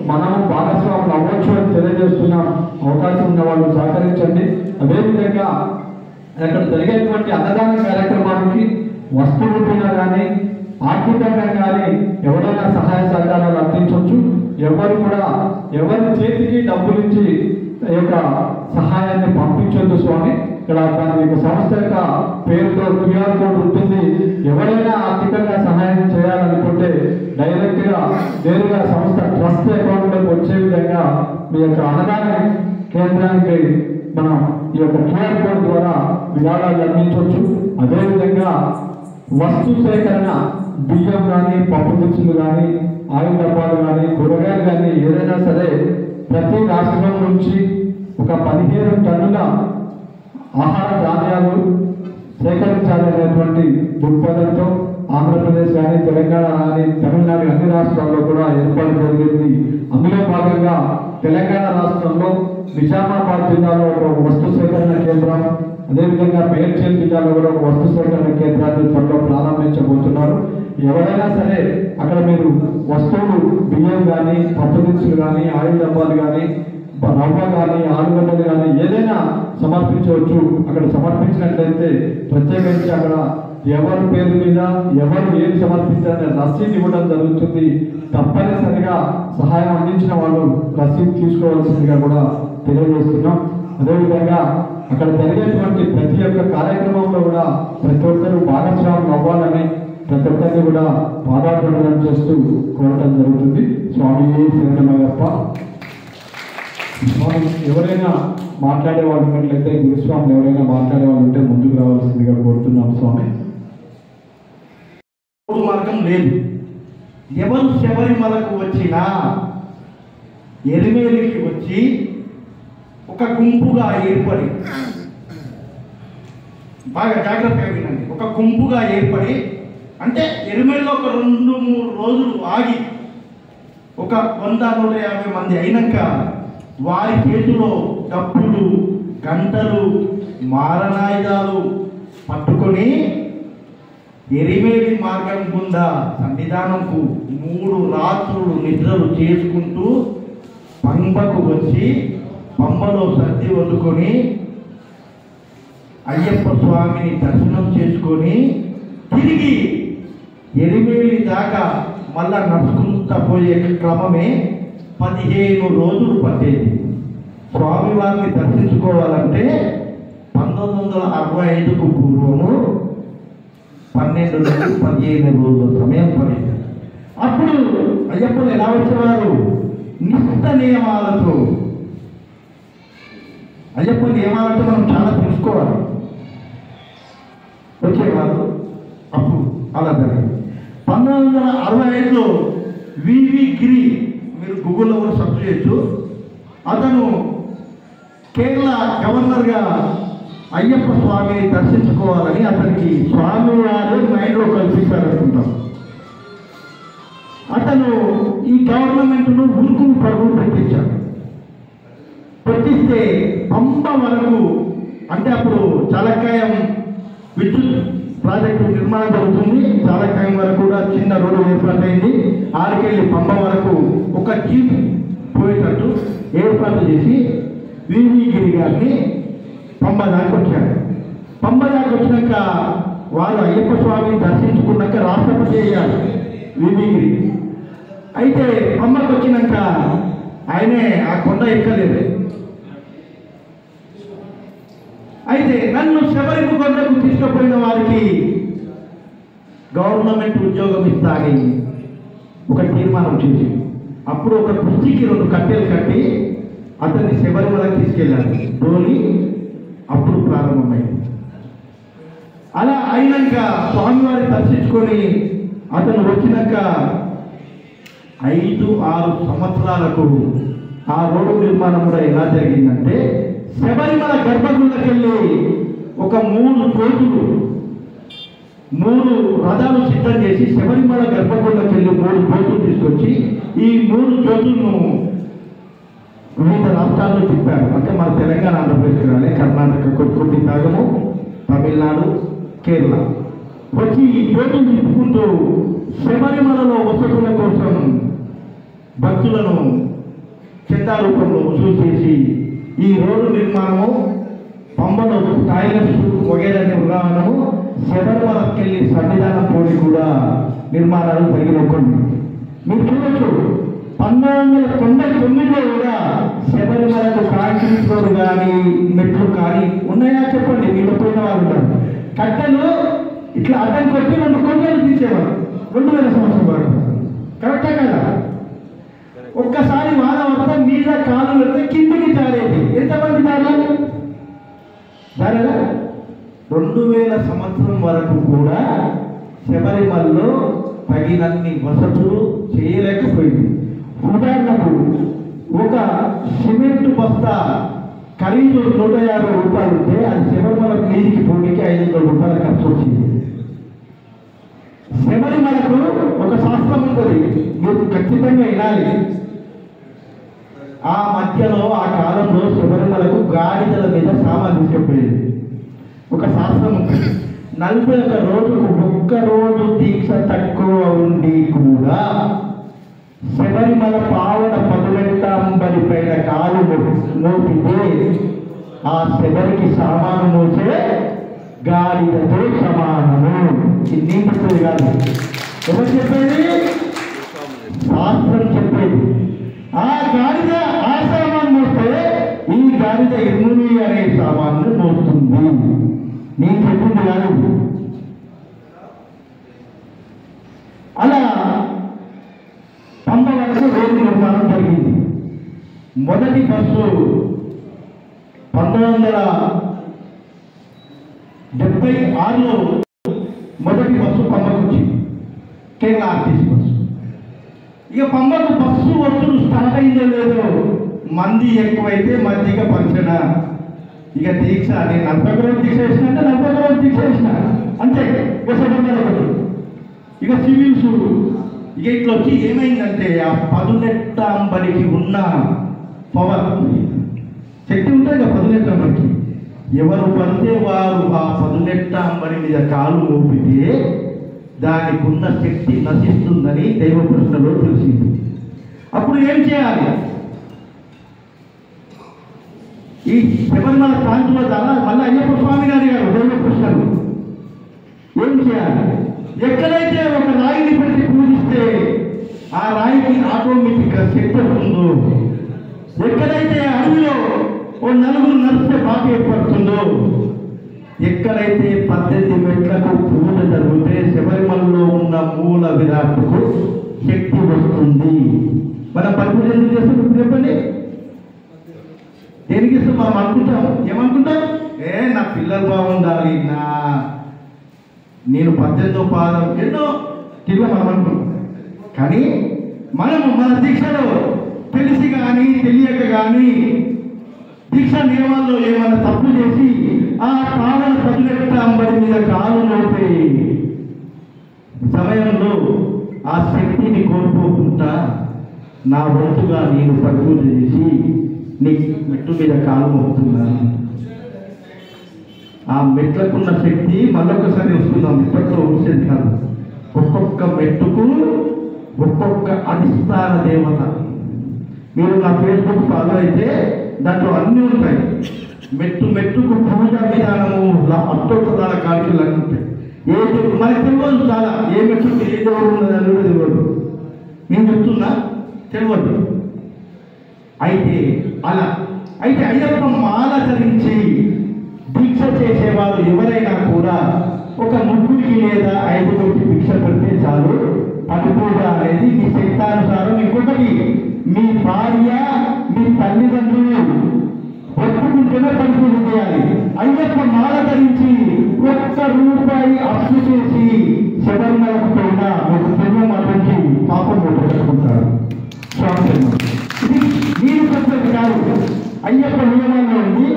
మనము భాగస్వాములు అవ్వచ్చు అని తెలియజేస్తున్నాం. అవకాశం ఉన్న వాళ్ళు సహకరించండి. అదేవిధంగా అక్కడ జరిగేటువంటి అన్నదాన కార్యక్రమానికి వస్తువులపైన కానీ ఆర్థికంగా కానీ ఎవరైనా సహాయ సహకారాలు అందించవచ్చు. ఎవరు కూడా ఎవరి చేతికి డబ్బులు ఇచ్చి ఈ యొక్క సహాయాన్ని పంపించొద్దు స్వామి. ఇక్కడ దాని యొక్క సంస్థ యొక్క పేరుతో క్యూఆర్ కోడ్ ఉంటుంది. ఎవరైనా ఆర్థికంగా సహాయం చేయాలనుకుంటే డైరెక్ట్గా నేరుగా సంస్థ ట్రస్ట్ అకౌంట్లోకి వచ్చే విధంగా మీ యొక్క అన్నదాన కేంద్రానికి మనం ఈ యొక్క క్యూఆర్ కోడ్ ద్వారా విరాళాలు అందించవచ్చు. అదేవిధంగా వస్తు సేకరణ, బియ్యం కానీ, పప్పు దినుసులు కానీ, ఆయిల్ డబ్బాలు కానీ, కూరగాయలు కానీ ఏదైనా సరే ప్రతి రాష్ట్రం నుంచి ఒక 15 టన్నుల ఆహార ధాన్యాలు సేకరించాలనేటువంటి దృక్పథంతో ఆంధ్రప్రదేశ్ కానీ, తెలంగాణ కానీ, తమిళనాడు అన్ని రాష్ట్రాల్లో కూడా ఏర్పాటు జరిగింది. అందులో భాగంగా తెలంగాణ రాష్ట్రంలో నిజామాబాద్ జిల్లాలో ఒక వస్తు సేకరణ కేంద్రం, అదేవిధంగా మేడ్చల్ జిల్లాలో కూడా ఒక వస్తు సేకరణ కేంద్రాన్ని త్వరలో ప్రారంభించబోతున్నారు. ఎవరైనా సరే అక్కడ మీరు వస్తువులు బియ్యం కానీ, పప్పు దినుసులు కానీ, ఆయిల్ డబ్బాలు కానీ, రవ్వ కానీ, ఆలుగడ్డలు కానీ ఏదైనా సమర్పించవచ్చు. అక్కడ సమర్పించినట్లయితే ప్రత్యేకించి అక్కడ ఎవరి పేరు మీద ఎవరు ఏం సమర్పించారనే రసీదు ఇవ్వడం జరుగుతుంది. తప్పనిసరిగా సహాయం అందించిన వాళ్ళు రసీదు తీసుకోవాల్సిందిగా కూడా తెలియజేస్తున్నాం. అదేవిధంగా అక్కడ జరిగేటువంటి ప్రతి ఒక్క కార్యక్రమంలో కూడా ప్రతి ఒక్కరూ భాగస్వాములు అవ్వాలని ప్రతి ఒక్కరిని కూడా పాదాభివందనం చేస్తూ కోరటం జరుగుతుంది. స్వామి శరణమయ్యప్ప. స్వామి ఎవరైనా మాట్లాడే వాళ్ళు ఉన్నట్లయితే, గురుస్వాములు ఎవరైనా మాట్లాడే వాళ్ళు ఉంటే ముందుకు రావాల్సిందిగా కోరుతున్నాం స్వామి. మార్గం లేదు. ఎవరు శబరిమలకు వచ్చినా ఎరిమేలికి వచ్చి ఒక గుంపుగా ఏర్పడి, బాగా జాగ్రత్తగా వినండి, ఒక గుంపుగా ఏర్పడి అంటే ఎరిమేల్లో ఒక 2-3 రోజులు ఆగి ఒక 100-150 మంది అయినాక వారి చేతిలో డప్పులు, గంటలు, మారణాయుధాలు పట్టుకొని ఎరిమేలి మార్గం గుండా సన్నిధానంకు 3 రాత్రులు నిద్రలు చేసుకుంటూ పంబకు వచ్చి పంబలో సర్ది వండుకొని అయ్యప్ప స్వామిని దర్శనం చేసుకొని తిరిగి ఎరిమేలి దాకా మళ్ళా నడుచుకుంటూ పోయే క్రమమే 15 రోజులు పట్టేది. స్వామివారిని దర్శించుకోవాలంటే 1965కు పూర్వము 12-15 రోజుల సమయం పడేది. అప్పుడు అయ్యప్పలు ఎలా వచ్చేవారు? నిష్ట నియమాలతో. అయ్యప్ప నియమాలతో మనం చాలా తెలుసుకోవాలి. వచ్చేవారు అప్పుడు అలా జరిగింది. 1965లో వివి గిరి, మీరు గూగుల్లో కూడా సెర్చ్ చేయొచ్చు, అతను కేరళ గవర్నర్గా అయ్యప్ప స్వామిని దర్శించుకోవాలని అతనికి స్వామి వారు మైండ్లో కల్పించారనుకుంటాం. అతను ఈ గవర్నమెంట్ను ఉరుకు పరుగులు పెట్టించాడు. పెట్టిస్తే పంబ వరకు, అంటే అప్పుడు చాలక్కాయం విద్యుత్ ప్రాజెక్టు నిర్మాణం జరుగుతుంది. చాలక్కాయం వరకు కూడా చిన్న రోడ్డు ఏర్పాటైంది. ఆడికెళ్ళి పంబ వరకు ఒక జీప్ పోయేటట్టు ఏర్పాటు చేసి వివి గిరి గారిని పంబ దాకా వచ్చాడు. పంబ దాకా వచ్చినాక వాళ్ళు అయ్యప్ప స్వామిని దర్శించుకున్నాక రాష్ట్రపతి అయ్యారు వివి గిరి. అయితే పంబకు వచ్చినాక ఆయనే ఆ కొండ ఎక్కలేదు. అయితే నన్ను శబరి కొండకు తీసుకుపోయిన వారికి గవర్నమెంట్ ఉద్యోగం ఇస్తాని ఒక తీర్మానం చేసి అప్పుడు ఒక కుర్చీకి 2 కట్టెలు కట్టి అతన్ని శబరిమలకు తీసుకెళ్ళారు. డోలి అప్పుడు ప్రారంభమైంది. అలా అయినాక స్వామివారిని దర్శించుకొని అతను వచ్చినాక 5-6 సంవత్సరాలకు ఆ రోడ్డు నిర్మాణం కూడా ఎలా జరిగిందంటే, శబరిమల గర్భగుడికి వెళ్ళి ఒక 3 కోతులు 3 రథాలు సిద్ధం చేసి శబరిమల గర్భగుడికి వెళ్ళి 3 కోతులు తీసుకొచ్చి ఈ 3 కోతులను వివిధ రాష్ట్రాల్లో తిప్పారు. అంటే మన తెలంగాణ, ఆంధ్రప్రదేశ్ కానీ, కర్ణాటక, కొట్టుకుంటి తాగము, తమిళనాడు, కేరళ వచ్చి ఈ కోతులు తిప్పుకుంటూ శబరిమలలో వసతుల కోసం భక్తులను చందా రూపంలో వసూలు చేసి ఈ రోడ్డు నిర్మాణము, పంబలో టాయిలెట్స్ వగేరా నిర్మాణము, శబరిమలకెళ్ళి సన్నిధానం పోటీ కూడా నిర్మాణాలు జరిగినప్పుడు మీరు చూడొచ్చు. 1999లో కూడా శబరిమలకు కాంక్రీట్ రోడ్డు కానీ మెట్లు కానీ ఉన్నాయా చెప్పండి. మీరు పోయిన వాళ్ళు ఉంటారు. కట్టెలు ఇట్లా అడ్డం కొట్టి 2 కొండలు తీసేవారు 2000 సంవత్సరం వరకు. కరెక్టా కదా? ఒక్కసారి వానవరద మీద కాలు పెడితే కిందికి జారేది. ఎంతమంది జారారు? 2000 సంవత్సరం వరకు కూడా శబరిమలలో తగినన్ని వసతులు చేయలేకపోయింది. ఉదాహరణకు ఒక సిమెంట్ బస్తా ఖరీదు 150 రూపాయలు ఉంటే అది శబరిమలకు నీటికి పోటీకి 500 రూపాయలు ఖర్చు వచ్చింది. శబరిమలకు ఒక శాస్త్రం ఉంటుంది, మీరు ఖచ్చితంగా వినాలి. ఆ మధ్యలో ఆ కాలంలో శబరిమలకు గాడిదల మీద సామాన్ తీసుకుపోయేది. ఒక శాస్త్రం ఉంటుంది. 41 రోజుకు ఒక్కరోజు దీక్ష తక్కువ ఉండి కూడా శబరిమల పావన పదునెట్టాంబరి పైన కాలు మోపితే ఆ శబరికి సామాను మోసే గాడిదతో సమానము. ఇది చెప్పేది కాదు, ఎవరు చెప్పేది? శాస్త్రం చెప్పేది. ఆ గాడిద ఆ సామాను మోస్తే ఈ గాడిద ఎన్నుని అనే సామాన్లు మోస్తుంది. నేను చెప్పింది కాదు. అలా పంప వరకు రోడ్డు నిర్మాణం జరిగింది. మొదటి బస్సు 1976లో మొదటి బస్సు పంపకు వచ్చింది, కేరళ ఆర్టీసీ బస్సు. ఇక పంపకు బస్సు వచ్చుడు స్టార్ట్ అయిందో లేదో, మంది ఎక్కువైతే మధ్యక పంచన. ఇక దీక్ష నేను 40 రోజులు దీక్ష చేసిన అంటే 40 రోజులు దీక్ష చేసిన అంతే. ఇక శబరిమల ఇక సివిల్స్ ఇక ఇట్లా వచ్చి ఏమైందంటే ఆ పదునెట్టాంబరికి ఉన్న పవర్ శక్తి ఉంటుంది కదా పదునెట్టాంబరికి. ఎవరు పడితే వారు ఆ పదునెట్టాంబరి మీద కాలు మోపితే దానికి ఉన్న శక్తి నశిస్తుందని దైవ ప్రశ్నలో తెలిసింది. అప్పుడు ఏం చేయాలి? ఈ శబరిమల ప్రాంతంలో ద్వారా మళ్ళీ అయ్యప్ప స్వామి గారు దైవ ప్రశ్నలు ఏం చేయాలి? ఎక్కడైతే ఒక రాయిని పెట్టి పూజిస్తే ఆ రాయికి ఆటోమేటిక్గా శక్తి వస్తుందో, ఎక్కడైతే అడవిలో ఓ నలుగురు నడిస్తే బాగా ఏర్పడుతుందో, ఎక్కడైతే 18 మెట్లకు పూజ జరిగితే శబరిమలలో ఉన్న మూల విరాట్టుకు శక్తి వస్తుంది. మనం పరిపూజ ఎందుకు చేస్తాం చెప్పండి? దేనికి ఇస్తాం? మనం అనుకుంటాం. ఏమనుకుంటాం? నా పిల్లలు బాగుండాలి, నేను 18వ పాదం ఎన్నో తిరిగి మనం అనుకుంటాం. కానీ మనము మన దీక్షలో తెలిసి కానీ తెలియక కానీ దీక్ష నియమాల్లో ఏమైనా తప్పు చేసి ఆ పాదన పదునెట్టాంబరి మీద కాలు మోపే సమయంలో ఆ శక్తిని కోల్పోకుండా నా వంతుగా నేను పరిపూజ చేసి నీ మెట్టు మీద కాలు మోపుతున్నాను. ఆ మెట్లకున్న శక్తి మళ్ళొకసారి వస్తున్నాం. ఇప్పట్లో వచ్చేది కాదు. ఒక్కొక్క మెట్టుకు ఒక్కొక్క అధిష్టాన దేవత. మీరు నా ఫేస్బుక్ ఫాలో అయితే దాంట్లో అన్నీ ఉంటాయి. మెట్టు మెట్టుకు పూజ విధానము అష్టోత్తరాల కార్యక్రమాలు అన్నీ ఉంటాయి. ఏ మనకి తెలియదు చాలా, ఏ మెట్టుకు ఏ దేవుడు ఉన్నది అని కూడా తెలియదు. నేను చెప్తున్నా తెలియదు. అయితే అలా అయితే అయ్యప్ప మాల ధరించి దీక్ష చేసేవారు ఎవరైనా కూడా ఒక 3 లేదా 5 భిక్ష పెడితే చాలు. పరిపూజ అనేది మీ శక్తానుసారం. ఇంకొకటి, మీ భార్య మీ తల్లిదండ్రులు ఒప్పుకుంటేనే పరిపూజ చేయాలి. అయ్యప్ప మాల ధరించి 1 రూపాయి అప్పు చేసి శబరిమలకు పోయినా మీకు పుణ్యం అటువంటి పాపం పెట్టుకుంటారు. ఇది మీరు చెప్పేది కాదు. అయ్యప్ప నియమాల్లో ఉంది.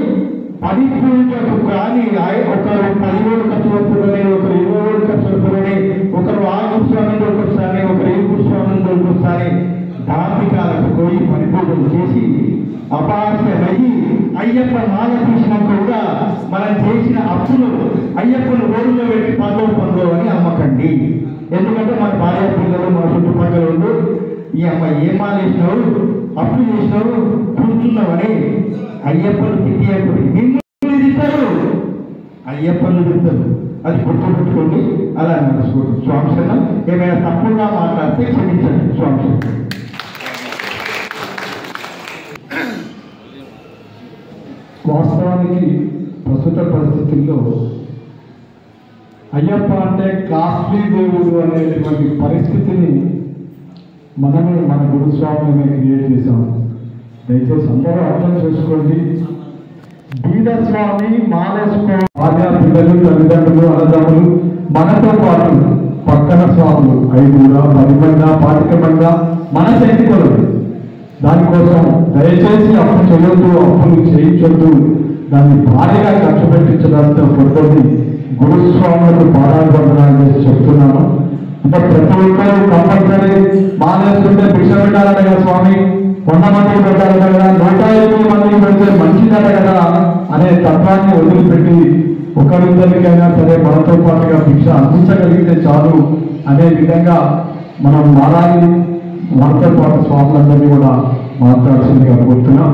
పరిపూజకు కానీ ఒకరు 10 ఖర్చు వస్తుందని, ఒకరు 20 ఖర్చు వస్తుందని, ఒకరు ఆ గురుస్వామి ఒకసారి, ఒకరు ఈ గురుస్వామి ఒకసారి ధార్మికాలకు పోయి పరిపూజలు చేసి అపాస్యమయ్యి అయ్యప్ప మాల తీసినాక కూడా మనం చేసిన అప్పులు అయ్యప్పను రోడ్డులో పెట్టి పందో అని అమ్మకండి. ఎందుకంటే మన భార్య పిల్లలు మన చుట్టుపక్కల ఉండు, ఈ అమ్మ ఏ మాల వేసినావు, అప్పు చేసినావు, కూర్చున్నావని అయ్యప్పను తిట్టేయకూడదు. నిన్ను తిట్టారు, అయ్యప్పను తిట్టారు. అది గుర్తుపెట్టుకోండి. అలా నడుచుకోండి. స్వామి ఏమైనా తప్పుగా మాట్లాడితే క్షమించండి. స్వామి వాస్తవానికి ప్రస్తుత పరిస్థితుల్లో అయ్యప్ప అంటే కాస్ట్లీ దేవుడు అనేటువంటి పరిస్థితిని మనమే మన గురుస్వామిని క్రియేట్ చేశాం. దయచేసి అందరూ అర్థం చేసుకోండి. బీదస్వామి మాలేశ్వరం భార్య పిల్లలు తల్లిదండ్రులు అన్నదమ్ములు మనతో పాటు పక్కన స్వాములు 5 10 మంది 25 మంది మన సైనికులు. దానికోసం దయచేసి అప్పు చేయొద్దు, అప్పులు చేయించొద్దు, దాన్ని భారీగా ఖర్చు పెట్టించడంతో పొద్దున్ని గురుస్వాములకు పాదాభివందనాలు చేసి చెప్తున్నాను. అంటే ప్రతి ఒక్కరు కంపల్సరీ మానేస్తుంటే భిక్ష పెట్టాలట కదా స్వామి, 100 మందికి పెట్టాలట కదా, 150 మందికి పెడితే మంచిదట కదా అనే తత్వాన్ని వదిలిపెట్టి ఒకరిద్దరికైనా సరే మనతో పాటుగా భిక్ష అందించగలిగితే చాలు అనే విధంగా మనం మారాలి. మనతో పాటు స్వాములందరినీ కూడా మాట్లాడాల్సిందిగా కోరుతున్నాం.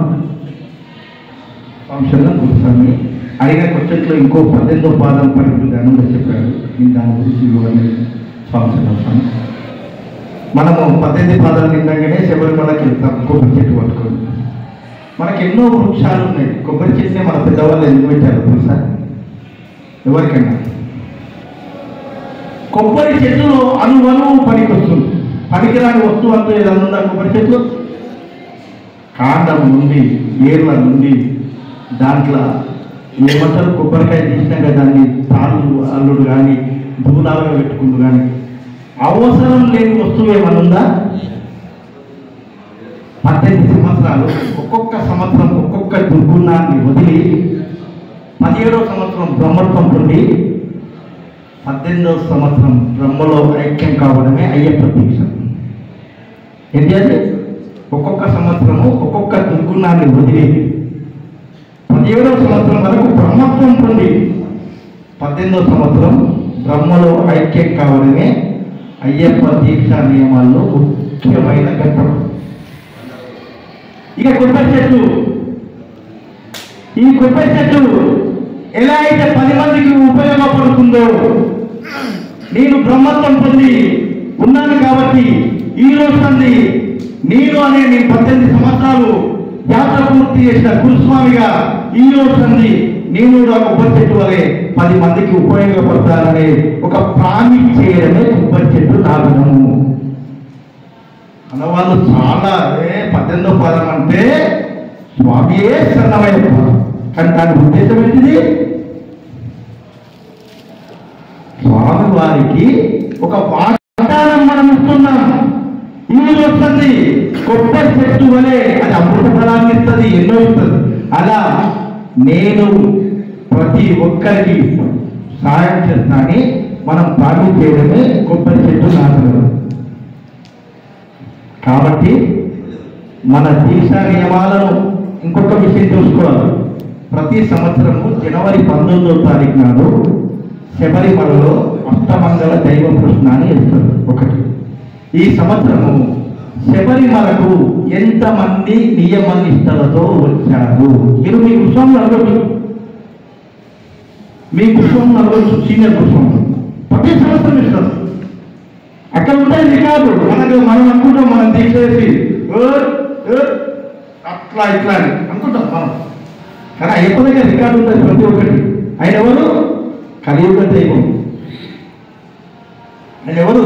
వంశంలో గురుస్వామి అడిగిన క్వశ్చన్లో ఇంకో 18వ పాదం పరిపూర్ణంగా చెప్పారు. నేను దాని గురించి వివరణ స్వామి మనము 18 పాదాలు నిండగానే శబరిమలకి వెళ్తాం. కొబ్బరి చెట్టు పట్టుకొని మనకి ఎన్నో వృక్షాలు ఉన్నాయి. కొబ్బరి చెట్టునే మన పెద్దవాళ్ళు ఎందుకు పెట్టారు తెలుసా? ఎవరికైనా కొబ్బరి చెట్టులో అణువణువు పనికి వస్తుంది. పనికిరాని వస్తువు అంతా ఏదన్నా ఉందా? కొబ్బరి చెట్లు కాండం నుండి ఏర్ల నుండి దాంట్లో ఏమంటారు కొబ్బరికాయ తీసినాక దాన్ని తాళ్ళు అల్లుడు కానీ దూలాలుగా పెట్టుకుంటూ కానీ అవసరం లేని వస్తువు ఏమన్నా ఉందా? 18 సంవత్సరాలు ఒక్కొక్క సంవత్సరం ఒక్కొక్క దుర్గుణాన్ని వదిలి 17వ సంవత్సరం బ్రహ్మత్వం పొంది 18వ సంవత్సరం బ్రహ్మలో ఐక్యం కావడమే అయ్యప్ప దీక్ష. ఏంటి అది? ఒక్కొక్క సంవత్సరము ఒక్కొక్క దుర్గుణాన్ని వదిలి 17వ సంవత్సరం వరకు బ్రహ్మత్వం పొంది 18వ సంవత్సరం బ్రహ్మలో ఐక్యం కావడమే అయ్యప్ప దీక్షా నియమాల్లో ముఖ్యమైన ఘట్టం. ఇక కొబ్బరి చెట్టు, ఈ కొబ్బరి చెట్టు ఎలా అయితే 10 మందికి ఉపయోగపడుతుందో నేను బ్రహ్మత్వం పొంది ఉన్నాను కాబట్టి ఈ రోజు నుండి నేను 18 సంవత్సరాలు యాత్ర పూర్తి చేసిన గురుస్వామిగా ఈ రోజు నుండి నేను కూడా కొబ్బరి చెట్టు వలె 10 మందికి ఉపయోగపడతాననే ఒక ప్రామిస్ చేయడమే కొబ్బరి చెట్టు నాగనము. అన్నవాళ్ళు చాలా 18వ పాదం అంటే స్వామియే సన్నమయ్యప్ప. కానీ దాని ఉద్దేశం ఏంటిది? స్వామి వారికి ఒక వాగ్దానం మనం ఇస్తున్నాం. ఈ రోజు కొబ్బరి చెట్టు వలె అది అమృత ఫలాన్ని ఇస్తుంది, ఎన్నో ఇస్తుంది. అలా నేను ప్రతి ఒక్కరికి సాయం చేస్తానని మనం ప్రార్థన చేయడమే కొబ్బరి చెట్టు నాటడం. కాబట్టి మన దీక్షా నియమాలను ఇంకొక విషయం చూసుకోవాలి. ప్రతి సంవత్సరము జనవరి 19వ తారీఖు నాడు శబరిమలలో అష్టమంగళ దైవ ప్రశ్నాన్ని ఇస్తారు. ఒకటి, ఈ సంవత్సరము శబరిమలకు ఎంతమంది నియమ నిష్టలతో వచ్చారు? మీరు మీ కుటుంబంలో అడగచ్చు, మీ కుటుంబంలో అడగచ్చు, సీనియర్ కుటుంబం ప్రతి సంవత్సరం ఇస్తారు. అక్కడ ఉంటాయి రికార్డు. మనం అనుకుంటాం మనం తీసేసి అట్లా ఇట్లా అని అనుకుంటాం మనం. కానీ అయ్యప్ప దగ్గర రికార్డు ఉంటుంది ప్రతి ఒక్కటి. ఆయన ఎవరు? కలియుగ దైవం. ఆయన ఎవరు?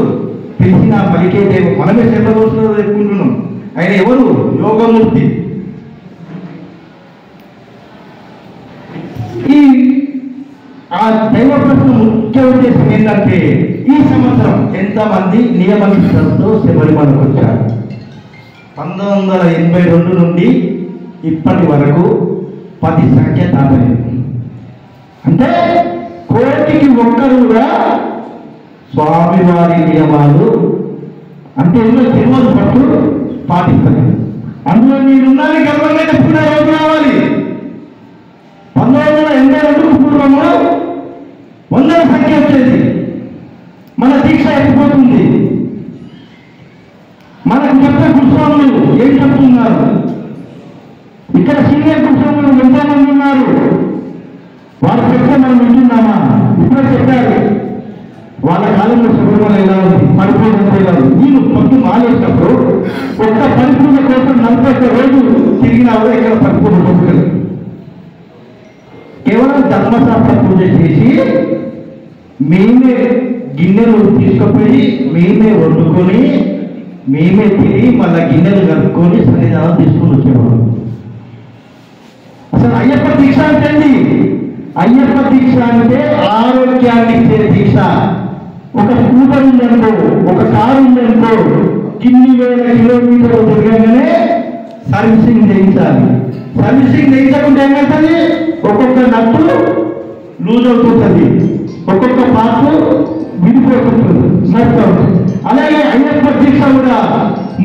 తెలిసిన పలికే దైవం. మనమే శతదోషులు చెప్పుకుంటున్నాం. ఆయన ఎవరు? యోగమూర్తి. ఈ ఆ దైవ ప్రశ్న ముఖ్య ఉద్దేశం ఏంటంటే ఈ సంవత్సరం ఎంతమంది నియమ నిష్టలతో శబరిమలకు వచ్చారు? 1982 నుండి ఇప్పటి వరకు 10 సంఖ్య దాటలేదు. అంటే కోటికి ఒక్కరు కూడా స్వామివారి నియమాలు అంటే ఎన్నో తెలియదు పట్టు పాటిస్తారు. అందులో మీరున్నారని గర్వంగా చెప్పుకునే రోజు రావాలి. 1982 పూర్వము 100 సంఖ్య వచ్చేది. మన దీక్ష అయిపోతుంది. మనకు చెప్పే గురుస్వాములు ఏం చెప్తున్నారు? ఇక్కడ సీనియర్ గురుస్వాములు ఎంతమంది ఉన్నారు? వాళ్ళు చెప్తే మనం వింటున్నామా? ఇప్పుడే చెప్పారు వాళ్ళ కాలంలో శబరిమల ఎలా ఉంది, పడిపోయినంత ఎలా ఉంది. నేను పొద్దు మాలేసినప్పుడు ఒక్క పరిపూర్ణ కోసం 40 రోజులు తిరిగినా కూడా ఇక్కడ పరిపూర్ణ పొందుతుంది. కేవలం ధర్మశాస్త్ర పూజ చేసి మేమే గిన్నెలు తీసుకుపోయి మేమే వండుకొని మేమే తిని మళ్ళీ గిన్నెలు కలుపుకొని సన్నిధానం తీసుకుని వచ్చేవాడు. అసలు అయ్యప్ప దీక్ష అంటే అయ్యప్ప దీక్ష అంటే ఆరోగ్యాన్ని ఇచ్చే దీక్ష. ఒక స్కూటర్ ఉందనుకో, ఒక కారు ఉందనుకో, ఇన్ని వేల కిలోమీటర్లు తిరగగానే సర్వీసింగ్ చేయించాలి. సర్వీసింగ్ చేయించకుండా ఏమవుతుంది? ఒక్కొక్క నట్టు లూజ్ అవుతుంటుంది, ఒక్కొక్క పార్ట్ విడిపోతుంటుంది, నడుస్తుంది. అలాగే అయ్యప్ప దీక్ష కూడా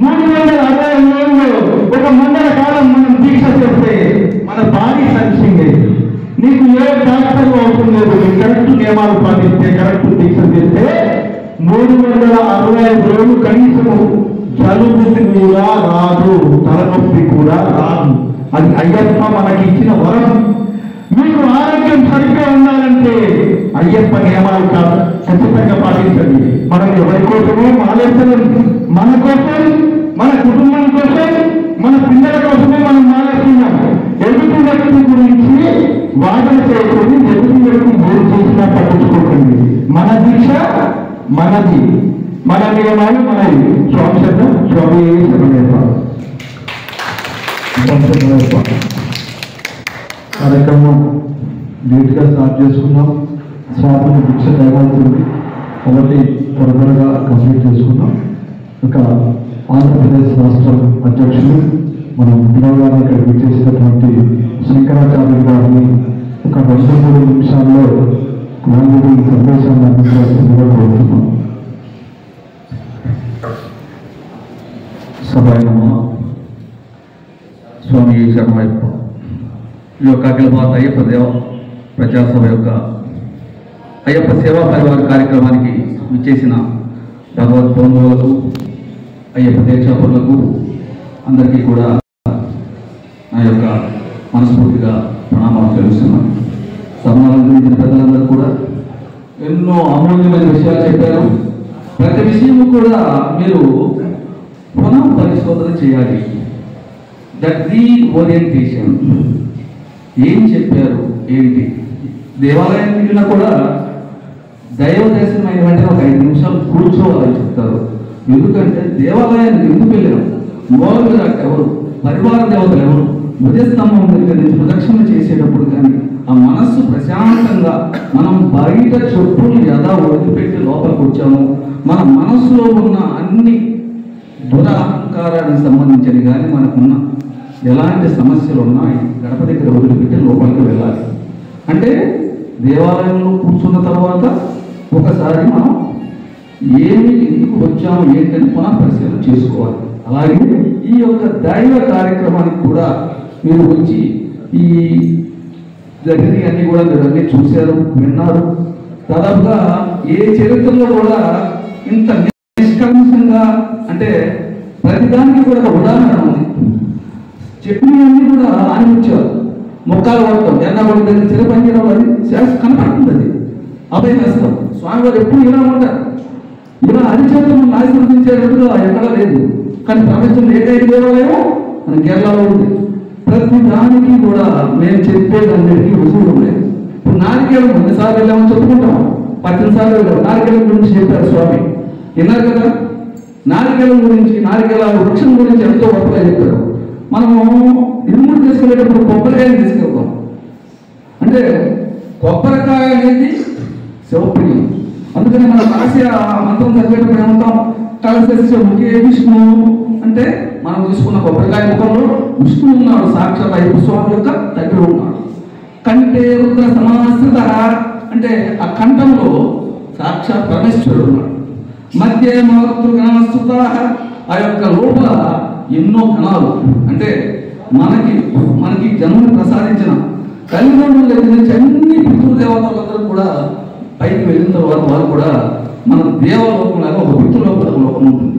360 ఒక మండల కాలం మనం దీక్ష చేస్తే మన బాడీ సర్వీసింగ్ అయింది. నీకు ఏ డాక్టర్ అవసరం లేదు. నీకు కరెక్ట్ నియమాలు పాటిస్తే, కరెక్ట్ దీక్ష చేస్తే 365 రోజులు కనీసం జలుబు కూడా రాదు, తలనొప్పి కూడా రాదు. అది అయ్యప్ప మనకి ఇచ్చిన వరం. మీకు ఆరోగ్యం సరిగ్గా ఉండాలంటే అయ్యప్ప నియమాలు ఖచ్చితంగా పాటించండి. మనం ఎవరి కోసమో మాలేస్తలేం. మన కోసం, మన కుటుంబం కోసం, మన పిల్లల కోసమే మనం మాలేస్తున్నాం. ఎదుటి వ్యక్తి గురించి వాదన చేయకండి, ఎదుటి వ్యక్తి ఏం చేసినా పట్టించుకోకండి. మన దీక్ష మనది, మన నియమాలు మనవి. స్వామి శబ్దం స్వామి కార్యక్రమం నీట్గా స్టార్ట్ చేసుకున్నాం. స్వామిని దీక్ష తేవాల్సింది కాబట్టి త్వరగా కంప్లీట్ చేసుకున్నాం. ఒక ఆంధ్రప్రదేశ్ రాష్ట్ర అధ్యక్షులు మనం వినోదాన్ని ఇక్కడ విచ్చేసినటువంటి శంకరాచార్య గారిని ఒక 2-3 నిమిషాల్లో గాంధీ సందేశాన్ని అందించాల్సిందిగా కోరుతున్నాం. సభాయనమా స్వామి శరణమయ్యప్ప. ఈ యొక్క అఖిల భారత అయ్యప్ప దేవ ప్రజాసభ యొక్క అయ్యప్ప సేవా పరివార కార్యక్రమానికి విచ్చేసిన భగవద్ బంధువులకు, అయ్యప్ప దీక్షాపరులకు అందరికీ కూడా నా యొక్క మనస్ఫూర్తిగా ప్రణామాలు తెలుస్తున్నాను. సమాలంకరించిన పెద్దలందరూ కూడా ఎన్నో అమూల్యమైన విషయాలు చెప్పారు. ప్రతి విషయము కూడా మీరు పునః పరిశోధన చేయాలి. That the orientation. ఏం చెప్పారు ఏంటి? దేవాలయానికి వెళ్ళినా కూడా దైవ దర్శనమైన వెంటనే ఒక 5 నిమిషాలు కూర్చోవాలని చెప్తారు. ఎందుకంటే దేవాలయానికి ఎందుకు వెళ్ళారు? మూలంగా ఎవరు, పరివార దేవతలు ఎవరు, ధ్వజస్తంభం దగ్గర నుంచి ప్రదక్షిణ చేసేటప్పుడు కానీ ఆ మనస్సు ప్రశాంతంగా, మనం బయట చెప్పులు ఎలా వదిలిపెట్టి లోపలికి వచ్చాము, మన మనస్సులో ఉన్న అన్ని దురహంకారానికి సంబంధించినవి కానీ మనకున్న ఎలాంటి సమస్యలు ఉన్నాయి గడప దగ్గర వదిలిపెట్టి లోపలికి వెళ్ళాలి. అంటే దేవాలయంలో కూర్చున్న తర్వాత ఒకసారి మనం ఏమి ఎందుకు వచ్చాము ఏంటని పునః పరిశీలన చేసుకోవాలి. అలాగే ఈ యొక్క దైవ కార్యక్రమానికి కూడా మీరు వచ్చి ఈ జరిగినవి అన్నీ కూడా మీరు అన్నీ చూశారు, విన్నారు. దాదాపుగా ఏ చరిత్రలో కూడా ఇంత నిష్కల్మషంగా, అంటే ప్రతిదానికి కూడా ఒక ఉదాహరణ ఉంది. చెప్పినవన్నీ కూడా ఆనిపించారు. మొక్కలు పడతాం, ఎన్నబడి దగ్గర చిరపంజరం అది కనపడుతుంది. అది అభయహస్తం. స్వామివారు ఎప్పుడు ఇలా ఉంటారు. ఇలా అరిచేతం ఆశీర్వదించేటట్టుగా ఎక్కడ లేదు. కానీ ప్రపంచంలో ఏకైక దేవాలయం మన కేరళలో ఉంది. ప్రతి దానికి కూడా మేము చెప్పేదన్నిటికీ రుజువులు ఉన్నాయి. ఇప్పుడు నారికేళం 100 సార్లు వెళ్ళామని చెప్పుకుంటాం, 10 సార్లు వెళ్ళాం. నారికేళం గురించి చెప్పారు స్వామి, విన్నారు కదా. నారికేళం గురించి, నారికేళ వృక్షం గురించి ఎంతో గొప్పగా చెప్పారు. మనము ఇరుముడు తీసుకెళ్ళేటప్పుడు కొబ్బరికాయని తీసుకెళ్తాం. అంటే కొబ్బరికాయ అనేది శివప్రియం. అందుకని మన రహస్య మంత్రం చదివేటప్పుడు ఏమంటాం? కలశస్య ముఖే విష్ణు. అంటే మనం తీసుకున్న కొబ్బరికాయ ముఖంలో విష్ణు ఉన్నాడు, సాక్షాత్ అయ్యప్ప స్వామి యొక్క దగ్గర ఉన్నాడు. కంటే రుద్ర సమాశ్రిత. అంటే ఆ కంఠంలో సాక్షాత్ పరమేశ్వరుడు ఉన్నాడు. మధ్య మాతృగణస్తుత. ఆ యొక్క లోపల ఎన్నో గణాలు, అంటే మనకి జన్మని ప్రసాదించిన తల్లిదండ్రుల దగ్గర నుంచి అన్ని పితృదేవతలందరూ కూడా పైకి వెళ్ళిన తర్వాత వారు కూడా మన దేవలోకం లాగా ఒక పితృలోకం ఉంటుంది.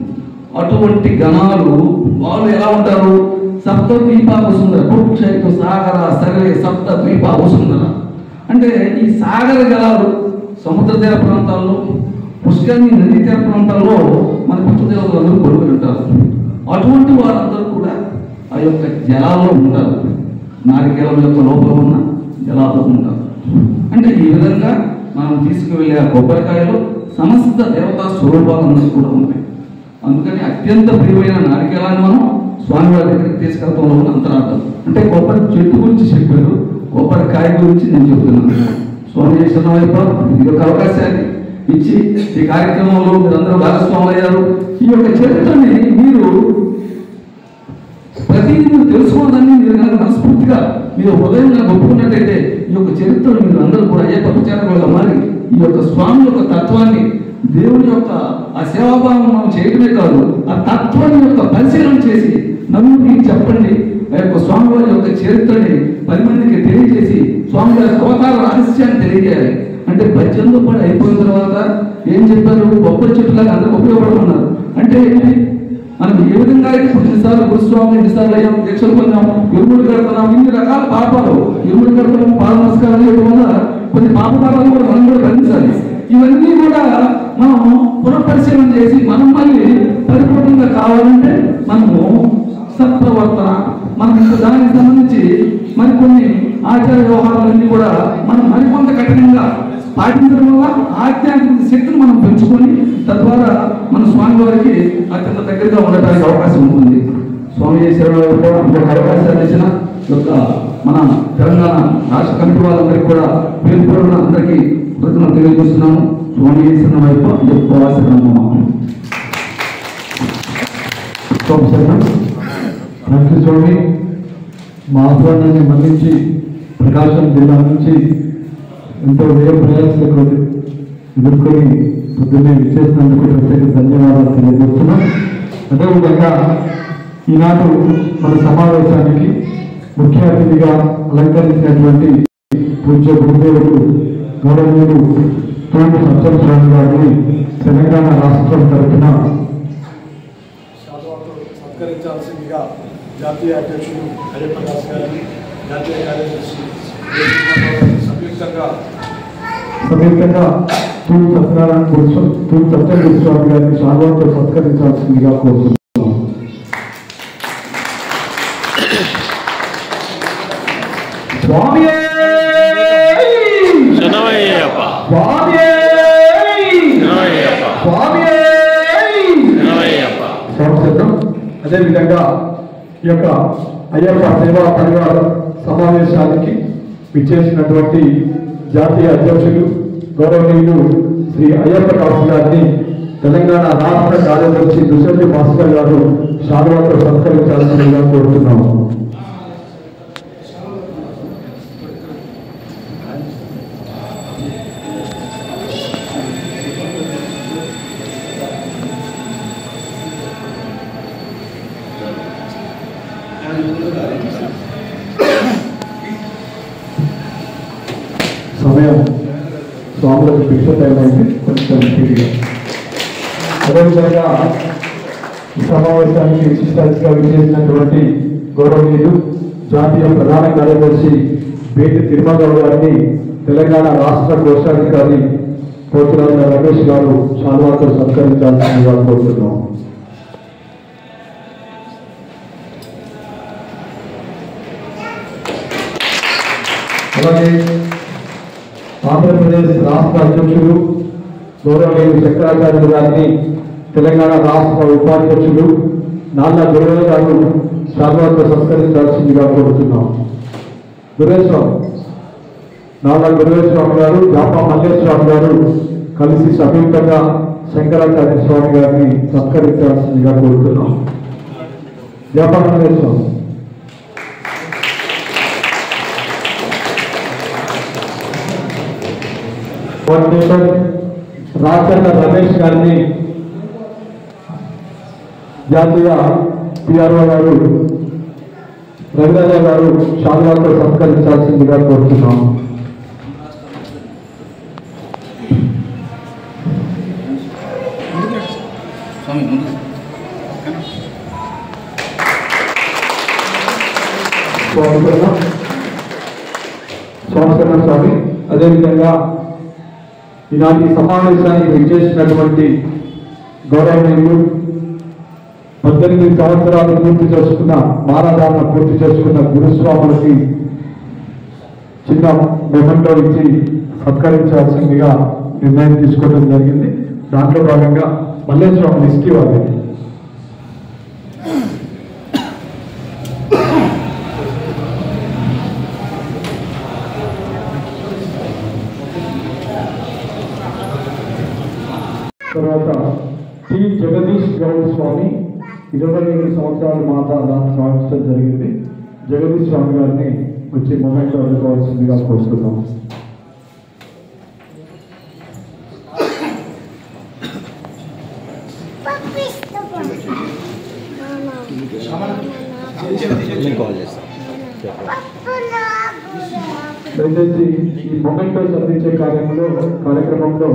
అటువంటి గణాలు వాళ్ళు ఎలా ఉంటారు? సప్త ద్వీప వసుంధర, కురుక్షేత్ర సాగర సగలే సప్త ద్వీప వసుంధర. అంటే ఈ సాగర జలాలు సముద్ర తీర ప్రాంతాల్లో, పుష్కరిణి నదీ తీర ప్రాంతాల్లో మన పితృదేవతలందరూ కొలువై ఉంటారు. అటువంటి వారందరూ కూడా ఆ యొక్క జలాల్లో ఉంటారు. నారికేళం యొక్క లోపల ఉన్న జలాల్లో ఉంటారు. అంటే ఈ విధంగా మనం తీసుకువెళ్ళే ఆ కొబ్బరికాయలో సమస్త దేవతా స్వరూపాలన్నీ కూడా ఉంటాయి. అందుకని అత్యంత ప్రియమైన నారికేళాన్ని మనం స్వామివారి దగ్గరికి తీసుకెళ్తాం అంతరార్థం. అంటే కొబ్బరి చెట్టు గురించి చెప్పారు, కొబ్బరికాయ గురించి నేను చెప్తున్నాను. స్వామి చేసిన వైపు ఈ యొక్క అవకాశాన్ని ఇచ్చి ఈ కార్యక్రమంలో మీరందరూ భాగస్వాములు అయ్యారు. ఈ యొక్క చరిత్రని మీరు ప్రతిదీ మీరు తెలుసుకోవాలని మీరు కనుక మనస్ఫూర్తిగా మీరు హృదయంగా ఒప్పుకున్నట్టయితే ఈ యొక్క చరిత్రను మీరు అందరూ కూడా అయ్యే ప్రచారకులుగా మారి ఈ యొక్క స్వామి యొక్క తత్వాన్ని, దేవుని యొక్క ఆ సేవాభావం మనం చేయడమే కాదు, ఆ తత్వాన్ని యొక్క పరిశీలన చేసి నలుగురికి చెప్పండి. ఆ యొక్క స్వామివారి యొక్క చరిత్రని 10 మందికి తెలియజేసి స్వామివారి అవతార రహస్యాన్ని తెలియజేయాలి. అంటే 18 కూడా అయిపోయిన తర్వాత ఏం చెప్పారు? కొబ్బరి చెట్టులాగా అందరూ ఉపయోగపడుతున్నారు. అంటే మనం ఏ విధంగా అయితే కొన్నిసార్లు గురుస్వామి ఎన్నిసార్లు అయ్యాం, దీక్షలు పొందాం, ఇరుముడు కడుతున్నాం, ఇన్ని రకాల పాపాలు, ఇరుముడు కడుతున్నాం, పాద నమస్కారాలు చేయడం వల్ల కొన్ని పాపకారాలు కూడా మనం కూడా భరించాలి. ఇవన్నీ కూడా మనం పునఃపరిశీలన చేసి మనం మళ్ళీ పరిపూర్ణంగా కావాలంటే మనము సత్ప్రవర్తన, మనం దానికి సంబంధించి మరికొన్ని ఆచార వ్యవహారాలన్నీ కూడా మనం మరికొంత కఠినంగా పాటించడం వల్ల ఆధ్యాత్మిక శక్తిని మనం పెంచుకొని తద్వారా మన స్వామివారికి అత్యంత దగ్గరగా ఉండటానికి అవకాశం ఉంటుంది. స్వామి చేసిన అవకాశాలు ఇచ్చిన యొక్క మన తెలంగాణ రాష్ట్ర కమిటీ వాళ్ళందరికీ కూడా పేరు పేరున అందరికీ కృతజ్ఞతలు తెలియజేస్తున్నాము. స్వామి చేసిన వైపు థ్యాంక్ యూ స్వామి. మా ఆహ్వానాన్ని మన్నించి ప్రకాశం జిల్లా నుంచి ఎంతో వ్యయ ప్రయాసాలు ఎదుర్కొని పొద్దున్నే విచ్చేసినందుకు ప్రత్యేక ధన్యవాదాలు తెలియజేస్తున్నాం. అదేవిధంగా ఈనాడు మన సమావేశానికి ముఖ్య అతిథిగా అలంకరించినటువంటి పూజ్య గురుదేవుడు గౌరవనీయులు తోటి సత్యస్వామి గారిని తెలంగాణ రాష్ట్రం తరఫున సత్కరించాల్సిందిగా జాతీయ అధ్యక్షులు హరిప్రకాష్ గారిని, జాతీయ కార్యదర్శి సమేతంగా తూర్పు సత్యనారాయణ తూర్పు సత్యనారాయణ స్వామి గారిని శాల్వాతో సత్కరించాల్సిందిగా కోరుతున్నాం. అదేవిధంగా ఈ యొక్క అయ్యప్ప సేవా పరివార సమావేశానికి విచ్చేసినటువంటి జాతీయ అధ్యక్షులు గౌరవనీయులు శ్రీ అయ్యప్ప కాసు గారిని తెలంగాణ రాష్ట్ర కార్యదర్శి దుసంటి భాస్కర్ గారు శాల్వాతో సత్కరించాల్సిందిగా కోరుతున్నాము. సమయం స్వాములకు భిక్ష టైం అయితే కొంచెం స్పీడ్గా. అదేవిధంగా ఈ సమావేశానికి విశిష్ట అతిథిగా విచ్చేసినటువంటి గౌరవనీయులు జాతీయ ప్రధాన కార్యదర్శి బేటి తిరుమలరావు గారిని తెలంగాణ రాష్ట్ర కోశాధికారి పోతురాజ రమేష్ గారు శాల్వాతో సత్కరించాల్సిందిగా కోరుతున్నాం. అలాగే ఆంధ్రప్రదేశ్ రాష్ట్ర అధ్యక్షులు గౌరవనీయులు శంకరాచార్యులు గారిని తెలంగాణ రాష్ట్ర ఉపాధ్యక్షులు నాన్న గురువయ్య గారు శాల్వాతో సత్కరించాల్సిందిగా కోరుతున్నాం. గురువేశ్వరం నాన్న గురువేశ్వరం గారు, జాపా మల్లేశ్వరం గారు కలిసి సంయుక్తంగా శంకరాచార్య స్వామి గారిని సత్కరించాల్సిందిగా కోరుతున్నాం. జాపా మల్లేశ్వరం కోఆర్డినేటర్ రాచర్ల రమేష్ గారిని జాతీయ పిఆర్ఓ గారు రవిరాజ గారు శాల్వాతో సత్కరించాల్సిందిగా కోరుతున్నాం. స్వామి అదేవిధంగా ఈనాటి సమావేశానికి విచ్చేసినటువంటి గౌరవనీయులు 18 సంవత్సరాలు పూర్తి చేసుకున్న మానదారణ పూర్తి చేసుకున్న గురుస్వాములకి చిన్న మెమెంటో ఇచ్చి సత్కరించాల్సిందిగా నిర్ణయం తీసుకోవడం జరిగింది. దాంట్లో భాగంగా మల్లేశ్వరం ఇస్కి వాళ్ళు తర్వాత టి జగదీష్ గౌడ్ స్వామి 27 సంవత్సరాల మాతాదాన్ని భావించడం జరిగింది. జగదీష్ స్వామి గారిని వచ్చి మొమెంట్ అందుకోవాల్సిందిగా కోరుతున్నాం. దయచేసి ఈ మొమెంటోస్ అందించే కార్యక్రమంలో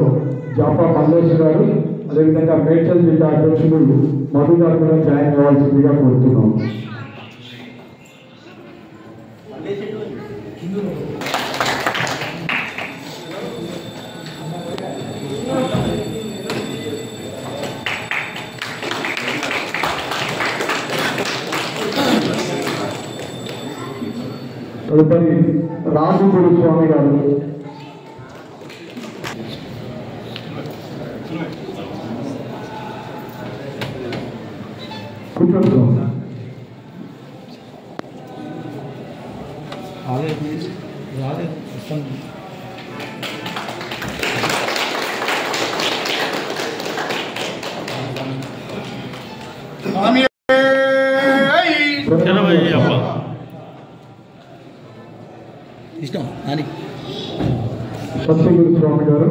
జాపా మల్లేష్ గారు అదేవిధంగా మేడ్చల్ జిల్లా అధ్యక్షులు మధు గారు కూడా జాయిన్ అవ్వాల్సిందిగా కోరుతున్నాం. తదుపరి రాజు గురుస్వామి గారు కూర్చోండి. ఇష్టం అని సత్యగురు స్వామి గారు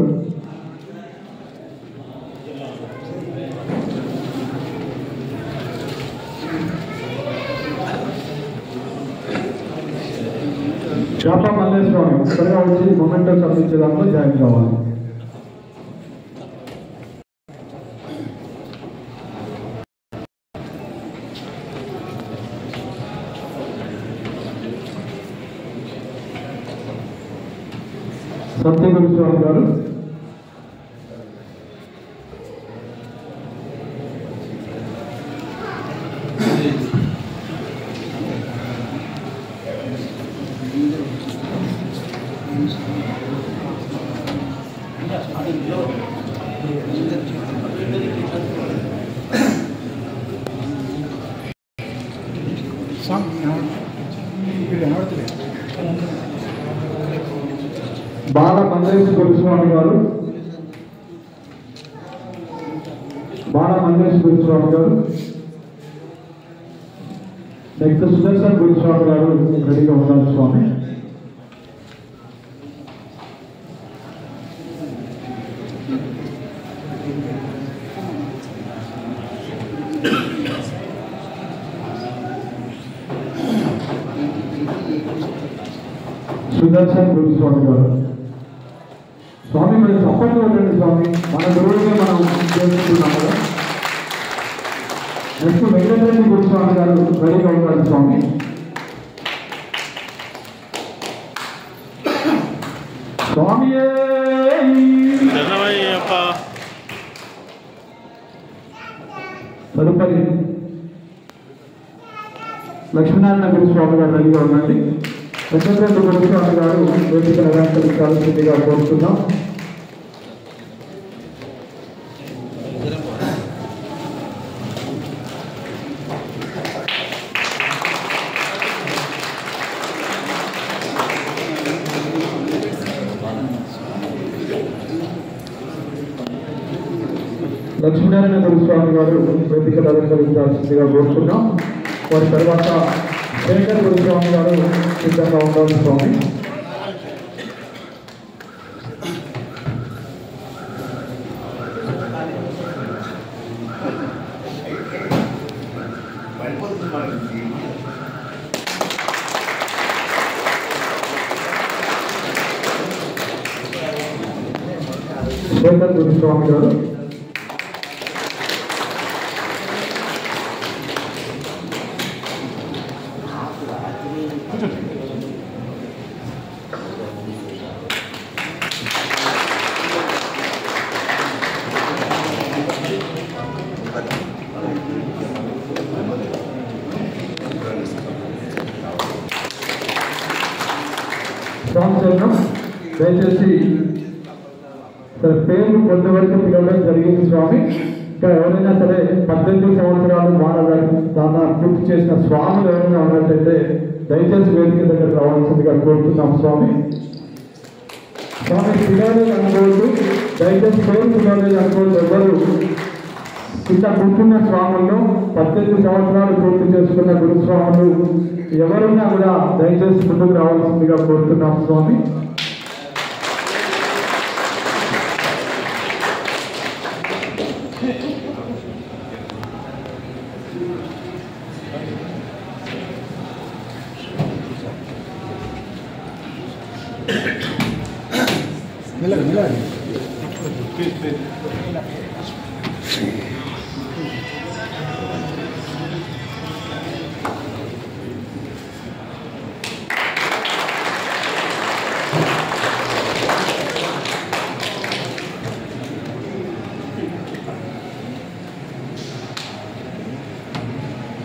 జాపా మల్లేష్ స్వామి త్వరగా వచ్చి మొమెంటోస్ అందించే దాంట్లో జాయిన్ కావాలి. సత్యగురు స్వామి గారు బాల మందేశ్వర స్వామి గారు నెక్స్ట్ సుదర్శన్ గురుస్వామి గారు రెడీగా ఉన్నారు స్వామి. సుదర్శన్ గురుస్వామి గారు స్వామి మీరు తప్పట్లు ఉండండి స్వామి, మన గురువుగా మనం చేసుకుంటున్నాం కదా. నెక్స్ట్ వెంకటరెడ్డి గురుస్వామి గారు రెడీగా ఉంటారు స్వామి. స్వామి తదుపరి లక్ష్మీనారాయణ గురుస్వామి గారు రెడీగా ఉండండి. వెంకటరెడ్డి గురుస్వామి గారు వేదిక అలంకరించాల్సిందిగా కోరుతున్నాం. లక్ష్మీనారాయణ గురుస్వామి గారు వేదిక అలంకరించాల్సిందిగా కోరుతున్నాం. వారి తర్వాత శేఖర్ గురుస్వామి గారు సిద్ధంగా ఉండాలి స్వామి. శేఖర్ గురుస్వామి గారు సంవత్సరం దయచేసి పేర్లు కొంతవరకు పిలవడం జరిగింది స్వామి. ఇక్కడ ఎవరైనా సరే 18 సంవత్సరాలు దాన్ని పూర్తి చేసిన స్వాములు ఎవరైనా ఉన్నట్లయితే దయచేసి వేదిక దగ్గర రావాల్సిందిగా కోరుతున్నాం స్వామి. స్వామి పిలవలేదు అనుకోవద్దు, దయచేసి పేరు పిలవలేదు అనుకోవద్దు. ఎవరు కింద కూర్చున్న స్వాములను 18 సంవత్సరాలు పూర్తి చేసుకున్న గురుస్వాములు ఎవరున్నా కూడా దయచేసి ముందుకు రావాల్సిందిగా కోరుతున్నాం స్వామి.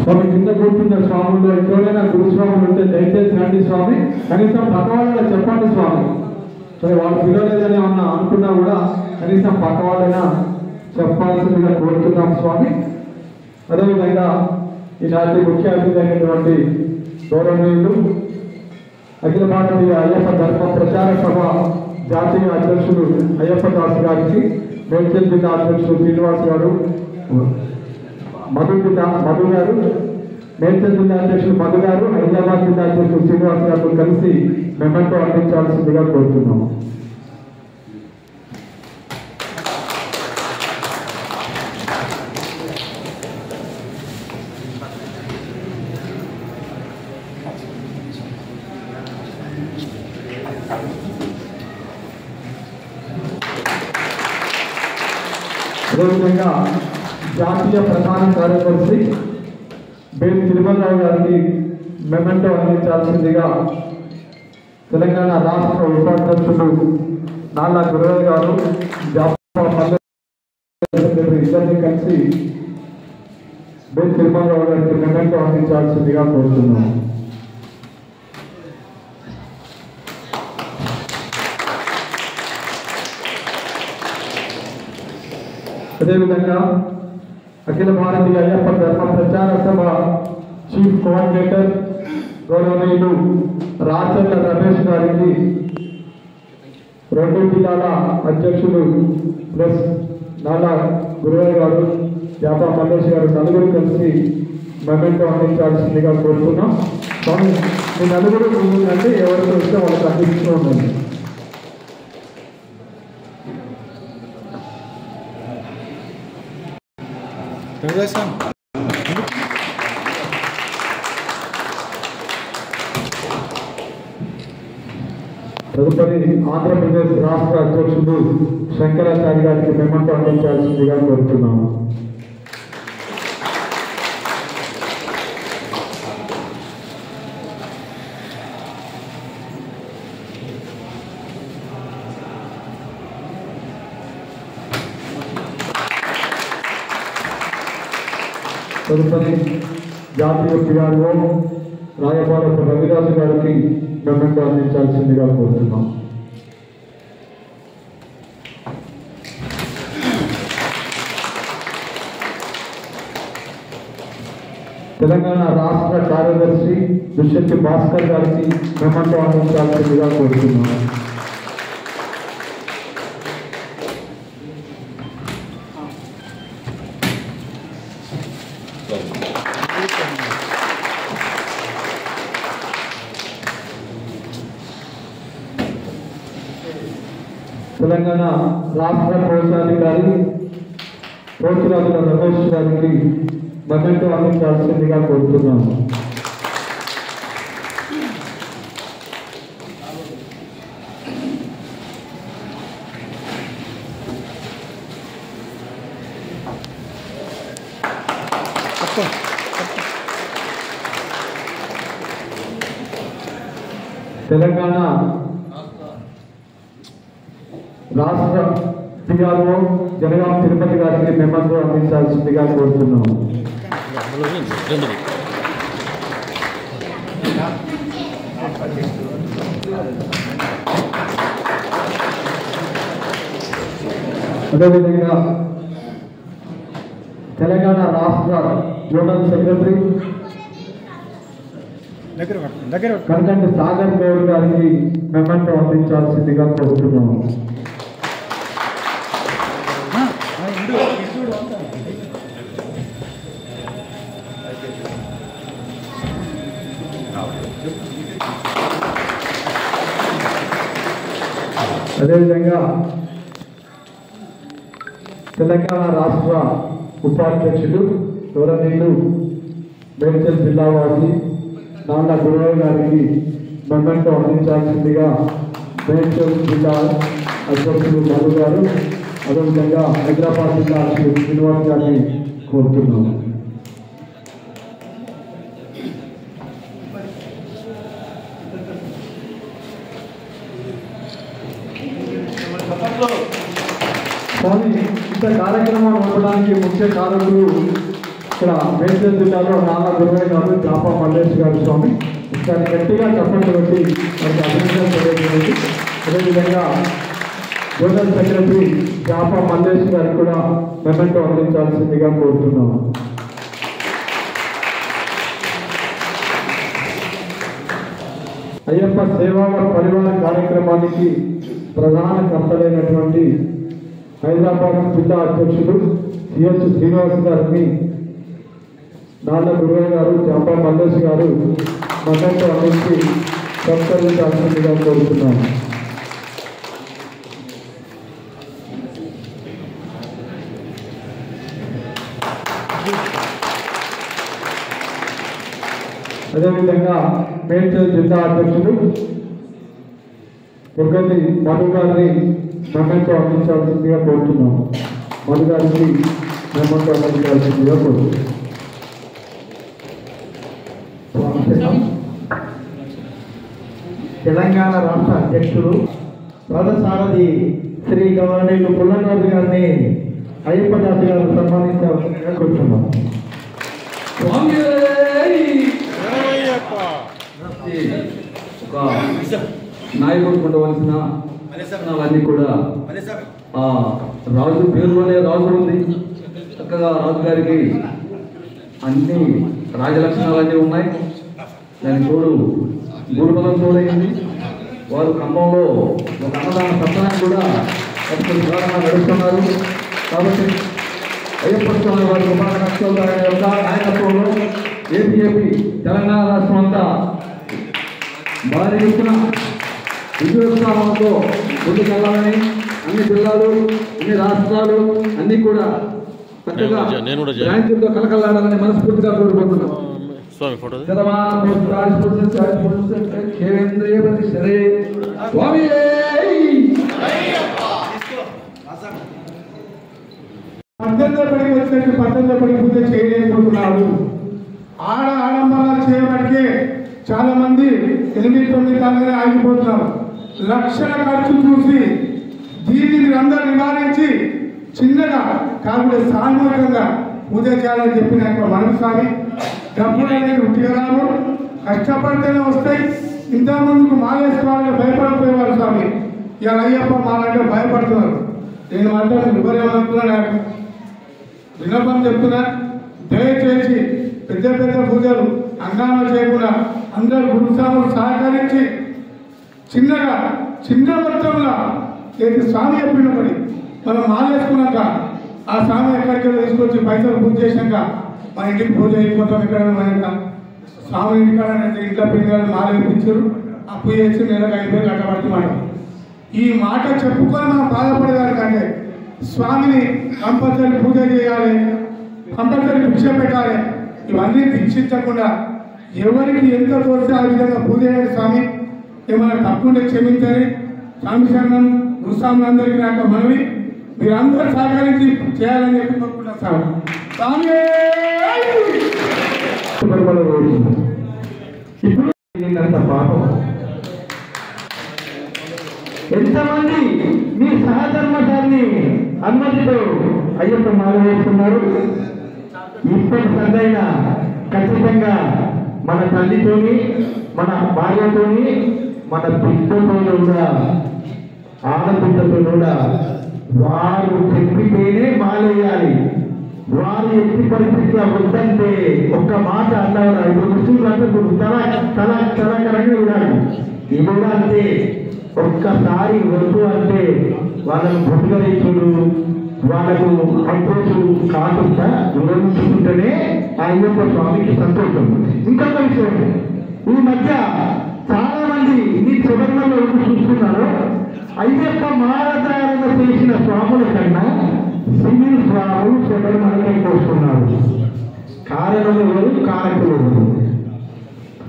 స్వామి కింద కూర్చున్న స్వాములు ఎవరైనా గురుస్వాములు ఉంటే దయచేసి రండి స్వామి. కనీసం పక్క వాళ్ళైనా చెప్పండి స్వామి. సరే వాళ్ళు పిలవలేదని ఏమన్నా అనుకున్నా కూడా కనీసం పక్క వాళ్ళైనా చెప్పాల్సిందిగా కోరుతున్నాం స్వామి. అదేవిధంగా ఈనాటి ముఖ్య అతిథి అయినటువంటి గౌరవనీయులు అఖిల భారతీయ అయ్యప్ప ధర్మ ప్రచార సభ జాతీయ అధ్యక్షులు అయ్యప్ప దాస్ గారికి, మేడ్చల్ జిల్లా అధ్యక్షులు శ్రీనివాస్ గారు, మధు గారు, మేడ్చల్ జిల్లా అధ్యక్షులు మధు గారు, హైదరాబాద్ జిల్లా అధ్యక్షులు శ్రీనివాస్ గారితో కలిసి మెమెంటో అందించాల్సిందిగా కోరుతున్నాము. అదేవిధంగా జాతీయ ప్రధాన కార్యదర్శి బేల్ తిరుమలరావు గారికి మెమెంటో అందించాల్సిందిగా తెలంగాణ రాష్ట్ర ఉపాధ్యక్షులు నాలా గురవయ్య గారు, ఇద్దరిని కలిసి బేల్ తిరుమలరావు గారికి మెమెంటో అందించాల్సిందిగా కోరుతున్నాము. అదేవిధంగా అఖిల భారతీయ అయ్యప్ప ధర్మ ప్రచార సభ చీఫ్ కోఆర్డినేటర్ గౌరవనీయులు రాచర్ల రమేష్ గారికి, 2 జిల్లాల అధ్యక్షులు ప్లస్ నాలా గురవయ్య గారు, యాపా మల్లేష్ గారు నలుగురు కలిసి మెమెంటో అందించాల్సిందిగా కోరుతున్నాం. స్వామి మీ నలుగురు ముందుందంటే ఎవరితో వస్తే వాళ్ళకి అందిస్తూ ఉండండి. తదుపరి ఆంధ్రప్రదేశ్ రాష్ట్ర అధ్యక్షుడు శంకరాచార్య గారికి మెమెంటో అందించాల్సిందిగా కోరుతున్నాము. తదుపరి జాతీయ పిఆర్ఓ రాయపాలపు రవిరాజు గారికి మెమెంటో అందించాల్సిందిగా కోరుతున్నాం. తెలంగాణ రాష్ట్ర కార్యదర్శి దుష్యతి భాస్కర్ గారికి మెమెంటో అందించాల్సిందిగా కోరుతున్నాం. తెలంగాణ రాష్ట్ర కోశాధికారి కోచిరాజుల రమేష్ గారికి మెమెంటో అందించాల్సిందిగా కోరుతున్నాము. తెలంగాణ రాష్ట్ర పిఆర్ఓ జనగాం తిరుపతి గారికి మెమెంటో అందించాల్సిందిగా కోరుతున్నాము. అదేవిధంగా తెలంగాణ రాష్ట్ర జోనల్ సెక్రటరీ కనకంటి సాగర్ గౌడ్ గారికి మెమెంటో అందించాల్సిందిగా కోరుతున్నాము. అదేవిధంగా తెలంగాణ రాష్ట్ర ఉపాధ్యక్షులు గౌరవనీయులు మేడ్చల్ జిల్లావాసి నాన్న గురవయ్య గారికి మెమెంటో అందించాల్సిందిగా మేడ్చల్ జిల్లా అధ్యక్షులు మధు గారు, అదేవిధంగా హైదరాబాద్ జిల్లా అధ్యక్షులు శ్రీనివాస్ గారిని కోరుతున్నాము. స్వామి, ఇంత కార్యక్రమం నడపడానికి ముఖ్య కారకులు ఇక్కడ మేడ్చల్ జిల్లాలో నాన్న గురవయ్య గారు, జాపా మల్లేష్ గారు. స్వామి, దాన్ని గట్టిగా చెప్పండి బట్టి మనకు అభినందన తెలియజేయండి. అదేవిధంగా జోనల్ సెక్రటరీ జాపా మల్లేష్ గారికి కూడా మెమెంటో అందించాల్సిందిగా కోరుతున్నాము. అయ్యప్ప సేవా పరివార కార్యక్రమానికి ప్రధాన కర్తలైనటువంటి హైదరాబాద్ జిల్లా అధ్యక్షులు సిహెచ్ శ్రీనివాస్ గారిని నాన్న గురవయ్య గారు, జాపా మల్లేష్ గారు మెమెంటో అందించి సత్కరించాల్సిందిగా కోరుతున్నాము. అదేవిధంగా మేడ్చల్ జిల్లా అధ్యక్షులు మురగతి మధు గారిని మెమెంటో అందించాల్సిందిగా కోరుతున్నాము. మధు గారికి మెమెంటో అందించాల్సిందిగా కోరుతున్నాము. తెలంగాణ రాష్ట్ర అధ్యక్షులు రథసారథి శ్రీ గవర్నీయులు పుల్లరాజు గారిని అయ్యప్ప దాసి గారు సన్మానించాల్సిందిగా కోరుతున్నాము. ఒక నాయకుడు ఉండవలసిన లక్షణాలన్నీ కూడా రాజు పేరులోనే రాజు ఉంది. చక్కగా రాజుగారికి అన్ని రాజలక్షణాలన్నీ ఉన్నాయి. దాని తోడు గురుబలం తోడైంది. వారు ఖమ్మంలో ఒక అన్నదాన సత్రాన్ని కూడా నడుస్తున్నారు. కాబట్టి అయ్యప్ప స్వామి వారి కుమార నక్షత్రాల యొక్క నాయకత్వంలో ఏపీ తెలంగాణ రాష్ట్రం అంతా భారీ ఎత్తున విజయోత్సాహంతో ముందుకెళ్లాలని అన్ని జిల్లాలు, అన్ని రాష్ట్రాలు అన్ని కూడా చక్కగా బ్రాంచులతో కలకలాడాలని మనస్ఫూర్తిగా కోరుకుంటున్నాం. పడికి వచ్చినట్టు పడి పూజ చేయలేకపోతున్నాడు. ఆడంబరాలు చేయబడికే చాలా మంది 8-9 తాళ్ళనే ఆగిపోతున్నారు. లక్షల ఖర్చు చూసి దీన్ని మీరందరూ నివారించి చిన్నగా కాకుండా సామూహికంగా పూజ చేయాలని చెప్పిన మనసు స్వామి. డబ్బులు అనేది ఉద్యోగాలు కష్టపడితేనే వస్తాయి. ఇంతకుముందుకు మాలేసుకోవాలని భయపడిపోయేవారు స్వామి. ఇలా అయ్యప్ప మాలంటే భయపడుతున్నారు. నేను మాట్లాడి ఎవరేమనుకున్నా విన్నపం చెప్తున్నా, దయచేసి పెద్ద పెద్ద పూజలు అంగాలు చేయకుండా అందరూ గురుస్వాములు సహకరించి చిన్నగా చిన్న మొత్తంలో ఏది స్వామి చెప్పినప్పటి మనం మాలేసుకున్నాక ఆ స్వామి ఎక్కడికి తీసుకొచ్చి పైసలు పూజ చేశాక మన ఇంటికి పూజ అయిపోతాం. ఇక్కడ మన స్వామి ఇంటికాడ ఇంట్లో పిల్లలు మాలేపించారు, అప్పు చేసి నెలకు 5,000 కట్టబడుతున్నమాట. ఈ మాట చెప్పుకొని మనం బాధపడేదానికంటే స్వామిని కంపల్సరీ పూజ చేయాలి, కంపల్సరీ భిక్ష పెట్టాలి. ఇవన్నీ దీక్షించకుండా ఎవరికి ఎంత తోస్తే ఆ విధంగా పూజ చేయాలి. స్వామి ఏమైనా తప్పుంటే క్షమించాలి. స్వామి శరణం గురుస్వాములందరికీ నాకు మనవి, మీరందరూ సహకరించి చేయాలని చెప్పి కోరుకుంటున్నా. స్వామి ఇప్పుడు పాపం ఎంతమంది మీ సహధర్మశాన్ని అనుమతితో అయ్యప్ప మాల వేస్తున్నారు. ఇప్పటి సందైనా ఖచ్చితంగా మన తల్లితోని, మన భార్యతోని, మన బిడ్డతో కూడా, ఆడబిడ్డతో కూడా వారు చెప్పితేనే మాలేయాలి. వారు ఎట్టి పరిస్థితిలో వద్దంటే ఒక్క మాట అన్నారు. ఇప్పుడు ముస్లింలంటే తలకరంగా వినాలి. ఇది కూడా అంతే. ఒక్కసారి వద్దు అంటే వాళ్ళను బుద్ధరించుడు, వాళ్ళకు అడ్రస్సు కాకుండా వివరించుకుంటేనే అయ్యప్ప స్వామికి సంతోషం. ఇంకొక విషయం, ఈ మధ్య చాలా మంది నీ శబరిమలలో చూస్తున్నారు. అయ్యప్ప మాలధారణ చేసిన స్వాముల కన్నా సివిల్ స్వాములు శబరిమలకి వస్తున్నారు. కారణం ఎవరు? కారకులు ఎవరు?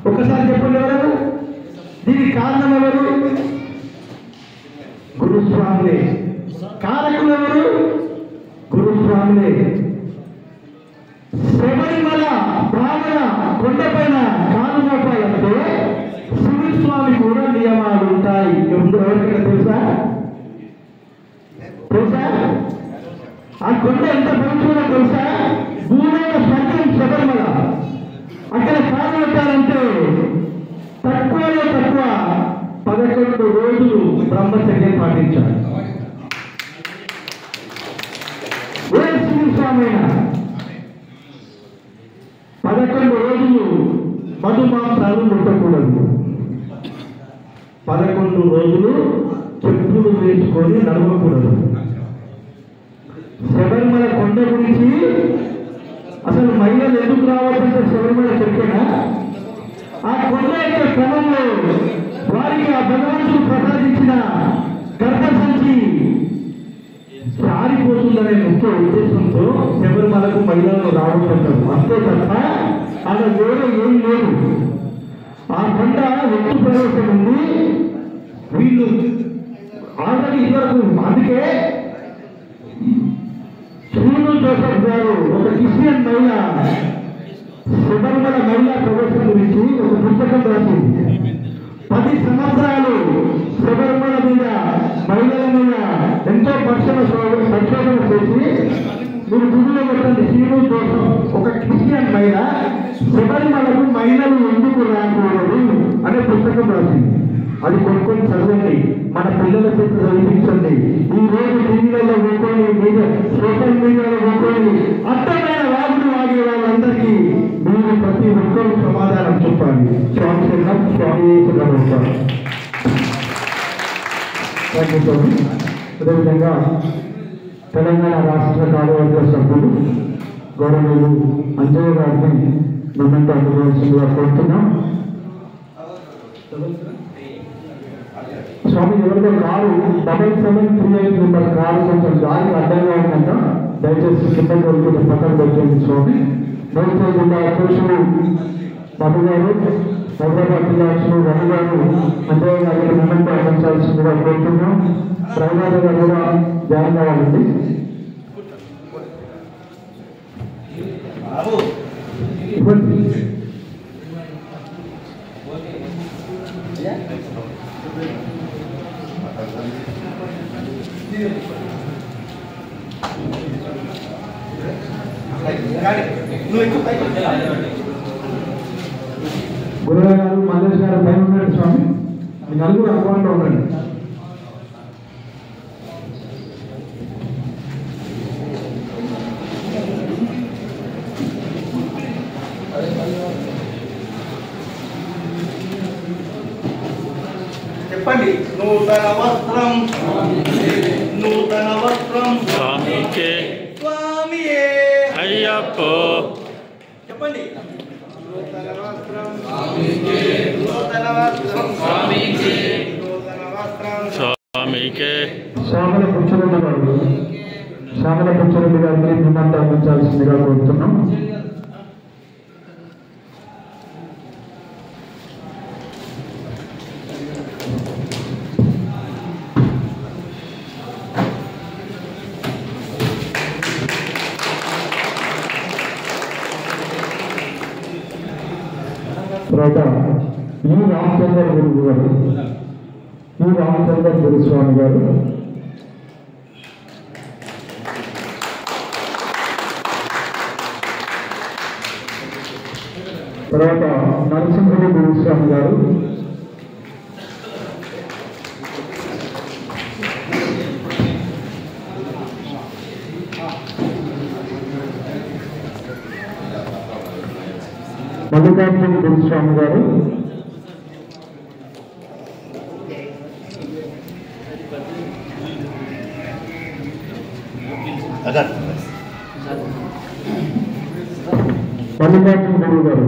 ఒకసారి చెప్పండి ఎవరు? దీనికి కారణం ఎవరు? గురుస్వాములే. కారకులు ఎవరు? గురుస్వాములే. శబరిమల బ్రాహ్మణ కొండపైన కాలు మోపాలంటే సివిల్ స్వామి కూడా నియమాలు ఉంటాయి. ఎవరికైనా తెలుసా? ఆ కొండ ఎంత పవిత్రమో తెలుసా? భూలోక స్వర్గం శబరిమల. అక్కడ కాలు పెట్టాలంటే తక్కువలో తక్కువ 11 రోజులు బ్రహ్మచర్యం పాటించాలి. ఏ సివిల్ స్వామి అయినా 11 రోజులు మధుమాంసాలు ముట్టకూడదు. 11 రోజులు చెప్పులు వేసుకొని నడవకూడదు. శబరిమల కొండ గురించి అసలు మహిళలు ఎందుకు రావాలంటే శబరిమల చెప్పినా ఆ కొండ యొక్క క్రమంలో వారికి ఆ భగవంతుడు ప్రసాదించిన గర్భసంచి జారిపోతుందనే ముఖ్య ఉద్దేశంతో శబరిమలకు మహిళలను రావడం. అంతే తప్ప అలా వేరే ఏం లేదు. ఆ కొండ ఎత్తు ప్రవేశం ఉంది. వీళ్ళు ఆల్రెడీ ఇదివరకు అందుకే శ్రీను జోసెఫ్ గారు ఒక క్రిస్టియన్ మహిళ శబరిమల మహిళా ప్రవేశం గురించి ఒక పుస్తకం రాసింది. 10 సంవత్సరాలు శబరిమల మీద మహిళల మీద ఎంతో సంశోధన చేసి మీరు గుడిలో పెట్టండి. శ్రీను జోసెఫ్ ఒక క్రిస్టియన్ మహిళ శబరిమలకు మహిళలు ఎందుకు రాకూడదు అనే పుస్తకం రాసింది. అది కొనుక్కొని చదవండి. మన పిల్లల చేత చదివించండి. ఈ రోజు టీవీలలో పోకొని సోషల్ మీడియాలో పోకొని అర్థమైన వాగుడు వాగే వాళ్ళందరికీ మీరు ప్రతి ఒక్కరూ సమాధానం చెప్పాలి. స్వామి శరణం, స్వామి శరణం. అదేవిధంగా తెలంగాణ రాష్ట్ర కార్యవర్గ సభ్యులు గౌరవనీయులు అంజయ్య గారిని మొమెంటో అందుకోవాల్సిందిగా కోరుతున్నాం. స్వామి ఎవరితో కారు 7738 నెంబర్ కారు కొంచెం గాలికి అడ్డంగా ఉందంట. దయచేసి కింద కొడుకుని పక్కన పెట్టండి స్వామి. మేడ్చల్ జిల్లా అధ్యక్షులు మధు గారు, హైదరాబాద్ జిల్లా అధ్యక్షులు రవి గారు అంజయ్య గారికి మొమెంటో అందించాల్సిందిగా కోరుతున్నాం. ప్రవీణాథ గారు కూడా జాయిన్ కావాలండి. ఇవ్వండి. గురుగారు గారు, మల్లేష్ గారు పైన ఉండండి స్వామి. మీ నలుగురు అందుబాటులో ఉండండి. చెప్పండి. నూతన వస్త్రం నూతన వస్త్రం స్వామికే స్వామియే అయ్యప్ప. చెప్పండి. నూతన వస్త్రం స్వామికే నూతన వస్త్రం స్వామికే నూతన వస్త్రం స్వామికే. శ్యామల పుచ్చరెడ్డి గారు, శ్యామల పుచ్చరెడ్డి గారిని నిమంతా అందించాల్సిందిగా కోరుతున్నాం. తర్వాత ఈ రామచంద్ర గురువు గారు, ఈ రామచంద్ర గురుస్వామి గారు, తర్వాత నరసింహుడు గురుస్వామి గారు, మల్లికార్జున గురుస్వామి గారు, మల్లికార్జున గురువు గారు,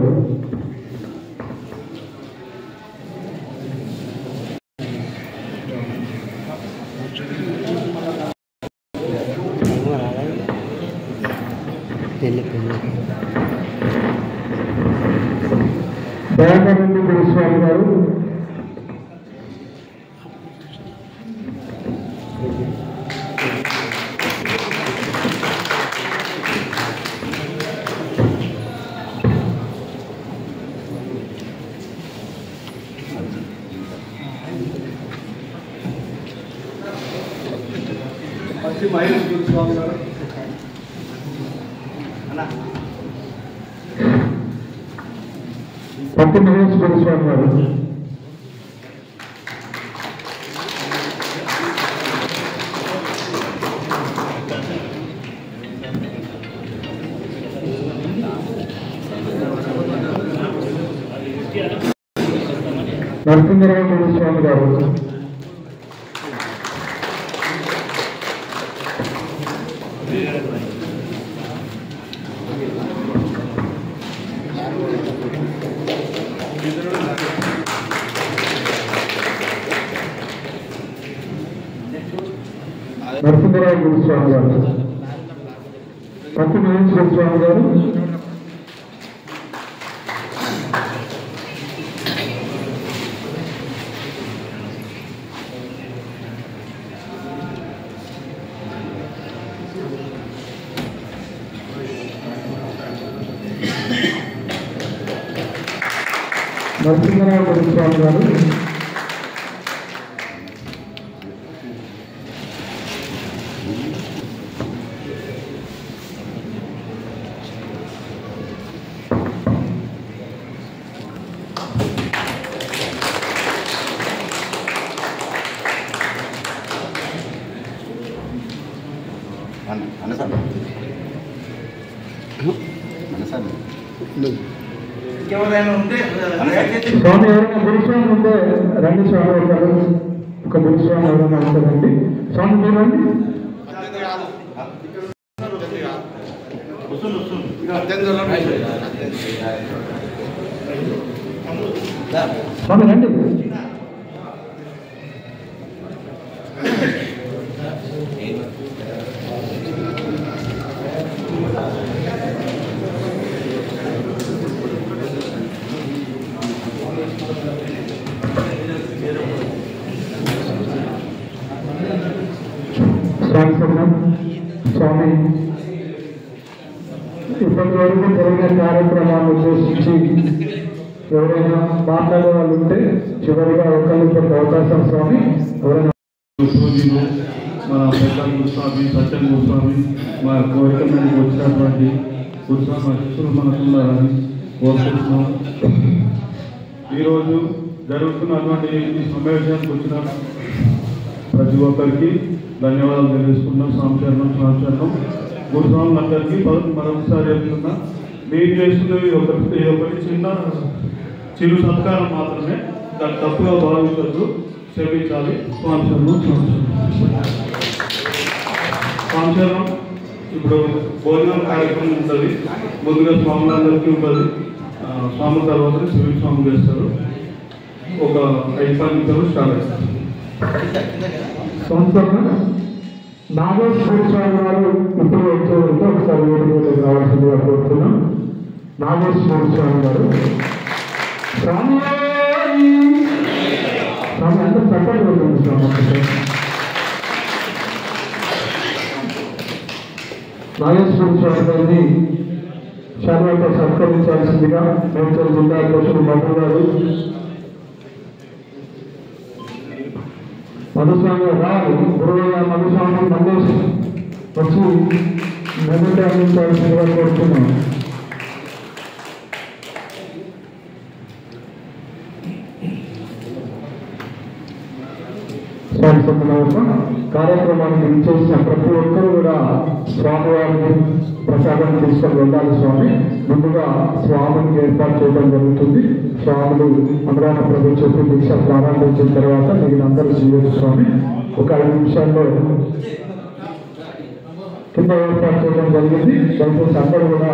దయాకరెడ్డి గురుస్వామి గారు, పత్తి మహేష్ గురుస్వామి గారు, పత్తి మహేష్ గురుస్వామి గారు, నరసింహరావు గురుస్వామి గారు, నరసింహరావు గురుస్వామి గారు, పత్తి మహేష్ గురుస్వామి గారు, నరసింహరావు గురుస్వామి గారు, ఇంకెవరైనా ఉంటే స్వామి ఎవరైనా గురుస్వామి ఉంటే రండి స్వామి, ఒక గురుస్వామి ఎవరైనా ఉంటుందండి. స్వామి మీరండి, స్వామి రండి. స్వామి ఇప్పటి వరకు జరిగిన కార్యక్రమాన్ని ఉద్దేశించి ఎవరైనా మాట్లాడే వాళ్ళు ఉంటే చివరిగా ఒకరికి అవకాశం. స్వామి ఎవరైనా మన పెద్ద గురుస్వామి, సత్యం గురుస్వామి, మా కోరిక మీదకి వచ్చినటువంటి గురుస్వామి శిష్యులు మనకున్నారని కోరుకుంటున్నాం. ఈరోజు జరుగుతున్నటువంటి ఈ సమావేశానికి వచ్చిన ప్రతి ఒక్కరికి ధన్యవాదాలు తెలియజేసుకున్నాం. సంచలనం గురుస్వాములందరికీ మరొకసారి చెప్తున్నా, మీరు చేస్తున్నది ఒకటి చిరు సత్కారం మాత్రమే, దాన్ని తప్పుగా భావించద్దు, క్షమించాలి. సంచలనం ఇప్పుడు భోజనం కార్యక్రమం ఉంటుంది. ముందుగా స్వాములందరికీ ఉంటుంది. స్వాముల తర్వాత సివిల్ స్వామి చేస్తారు. ఒక 5-10 నిమిషాలు స్టార్ట్ అవుతారు. నాగేష్ గురుస్వామి గారు ఇప్పుడు వచ్చేవరకు ఒకసారి వేదికలోకి రావాల్సిందిగా కోరుతున్నాం. నాగేష్ గురుస్వామి గారు, స్వామి స్వామి అందరూ చక్కగా ఉంటుంది. స్వామి నాగేష్ గురుస్వామి గారిని శాలువాతో సత్కరించాల్సిందిగా మేడ్చల్ జిల్లా అధ్యక్షుడు మధు గారు, మధుస్వామి రావాలి, గురువయ్య మధుస్వామి మందేశ్ వచ్చి మెదటి అందించాల్సిందిగా కోరుతున్నాం. స్వామి సత్యనారాయణ కార్యక్రమానికి విచ్చేసిన ప్రతి ఒక్కరూ కూడా స్వామివారిని ప్రసాదాన్ని తీసుకొని వెళ్ళాలి. స్వామి ముందుగా స్వామికి ఏర్పాటు చేయడం జరుగుతుంది. స్వాములు అనురాధ ప్రభు చెప్పి దీక్ష ప్రారంభించిన తర్వాత మీరు అందరూ చేయొచ్చు స్వామి. ఒక 5 నిమిషాల్లో కింద ఏర్పాటు చేయడం జరిగింది. దయచేసి అందరూ కూడా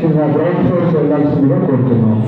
కింద గ్రౌండ్ ఫ్లోర్కి వెళ్ళాల్సిందిగా కోరుతున్నాం.